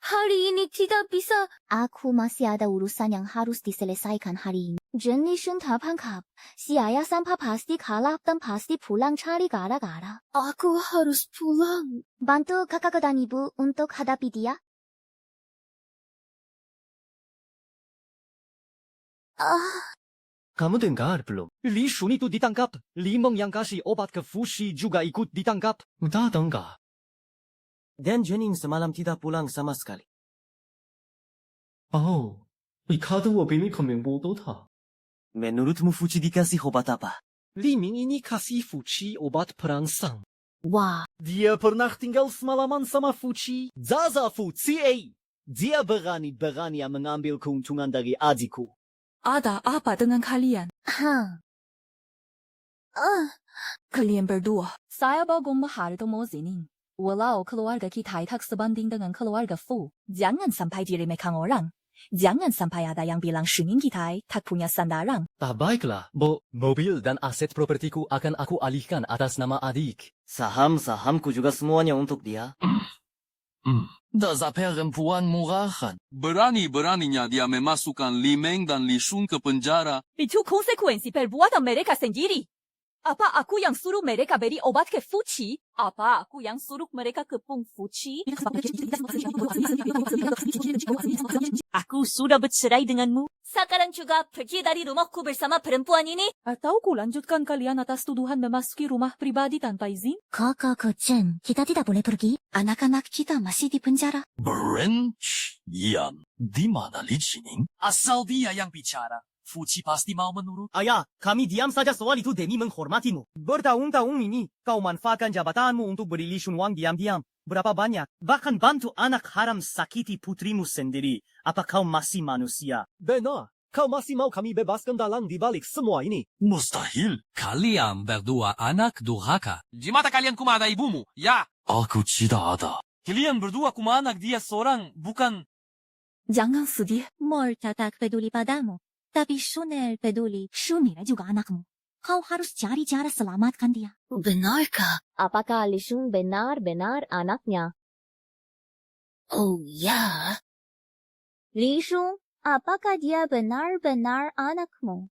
Hari ini tidak bisa. Aku masih ada urusan yang harus diselesaikan hari ini. Generation terpangkap. Si ayah sampah pasti kalah dan pasti pulang cari gara-gara. Aku harus pulang. Bantu kakak dan ibu untuk hadapi dia. Kamu dengar belum? Li Shun itu ditangkap. Limong yang kasih obat ke Fushi juga ikut ditangkap. Udah dengar? Dan Jining semalam tidak pulang sama sekali. Oh, 你看得我比你可明白多他。 Menurutmu Fuci dikasih obat apa? Li Ming ini kasih Fuci obat perangsang. Wah, Dia pernah tinggal semalaman sama Fuci. Zaza Fuci. Dia berani-berani mengambil keuntungan dari adikku. Ada apa dengan kalian? Kalian berdua. Saya bagong mahal mau zining. Walau keluarga kita tak sebanding dengan keluarga Fu. Jangan sampai diremehkan orang. Jangan sampai ada yang bilang Shuning kita tak punya sandaran. Baiklah, Bo. Mobil dan aset propertiku akan aku alihkan atas nama adik. Saham-sahamku juga semuanya untuk dia. Dasar perempuan murahan. Berani-beraninya dia memasukkan Li Meng dan Li Shun ke penjara. Itu konsekuensi perbuatan mereka sendiri. Apa aku yang suruh mereka beri obat ke Fuci? Apa aku yang suruh mereka kepung Fuci? Aku sudah bercerai denganmu. Sekarang juga pergi dari rumahku bersama perempuan ini. Atau ku lanjutkan kalian atas tuduhan memasuki rumah pribadi tanpa izin? Kakak kecil, kita tidak boleh pergi. Anak-anak kita masih di penjara. Branch Yan. Di mana Li Jining? Asal dia yang bicara, Fuci pasti mau menurut. Ayah, kami diam saja soal itu demi menghormatimu. Bertahun-tahun ini, kau manfaatkan jabatanmu untuk beri Li Shun uang diam-diam. Berapa banyak? Bahkan bantu anak haram sakiti putrimu sendiri. Apa kau masih manusia? Benar. Kau masih mau kami bebaskan dalang di balik semua ini? Mustahil. Kalian berdua anak durhaka. Di mata kalian kuma ada ibumu, ya? Aku tidak ada. Kalian berdua kuma anak dia seorang, bukan... Jangan sedih. Morta tak peduli padamu. Tapi Shunel peduli. Shunil juga anakmu. Kau harus cari cara selamatkan dia. Benarkah? Apakah Li Shun benar-benar anaknya? Oh ya. Li Shun, apakah dia benar-benar anakmu?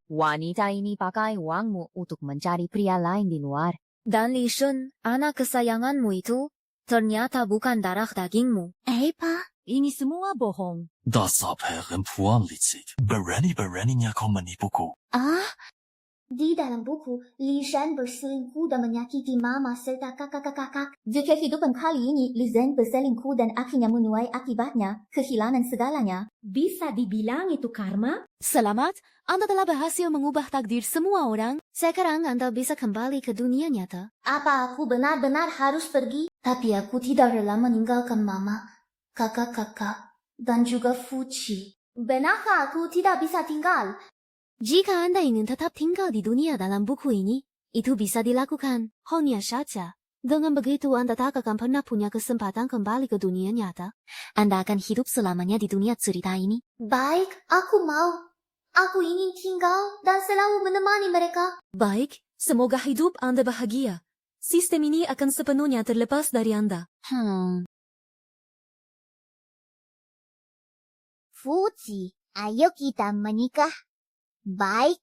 Wanita ini pakai uangmu untuk mencari pria lain di luar. Dan Li Shun, anak kesayanganmu itu, ternyata bukan darah dagingmu. Pak, ini semua bohong. Dasar perempuan licik. Berani-beraninya kau menipuku. Di dalam buku, Li Shan berselingkuh dan menyakiti mama serta kakak-kakak. Di kehidupan kali ini, Li Zhen berselingkuh dan akhirnya menuai akibatnya, kehilangan segalanya. Bisa dibilang itu karma? Selamat, Anda telah berhasil mengubah takdir semua orang. Sekarang Anda bisa kembali ke dunia nyata. Apa aku benar-benar harus pergi? Tapi aku tidak rela meninggalkan mama, kakak-kakak, dan juga Fuci. Benarkah aku tidak bisa tinggal? Jika Anda ingin tetap tinggal di dunia dalam buku ini, itu bisa dilakukan. Hanya saja, dengan begitu Anda tak akan pernah punya kesempatan kembali ke dunia nyata. Anda akan hidup selamanya di dunia cerita ini. Baik, aku mau. Aku ingin tinggal dan selalu menemani mereka. Baik, semoga hidup Anda bahagia. Sistem ini akan sepenuhnya terlepas dari Anda. Fuci, ayo kita menikah. Baik.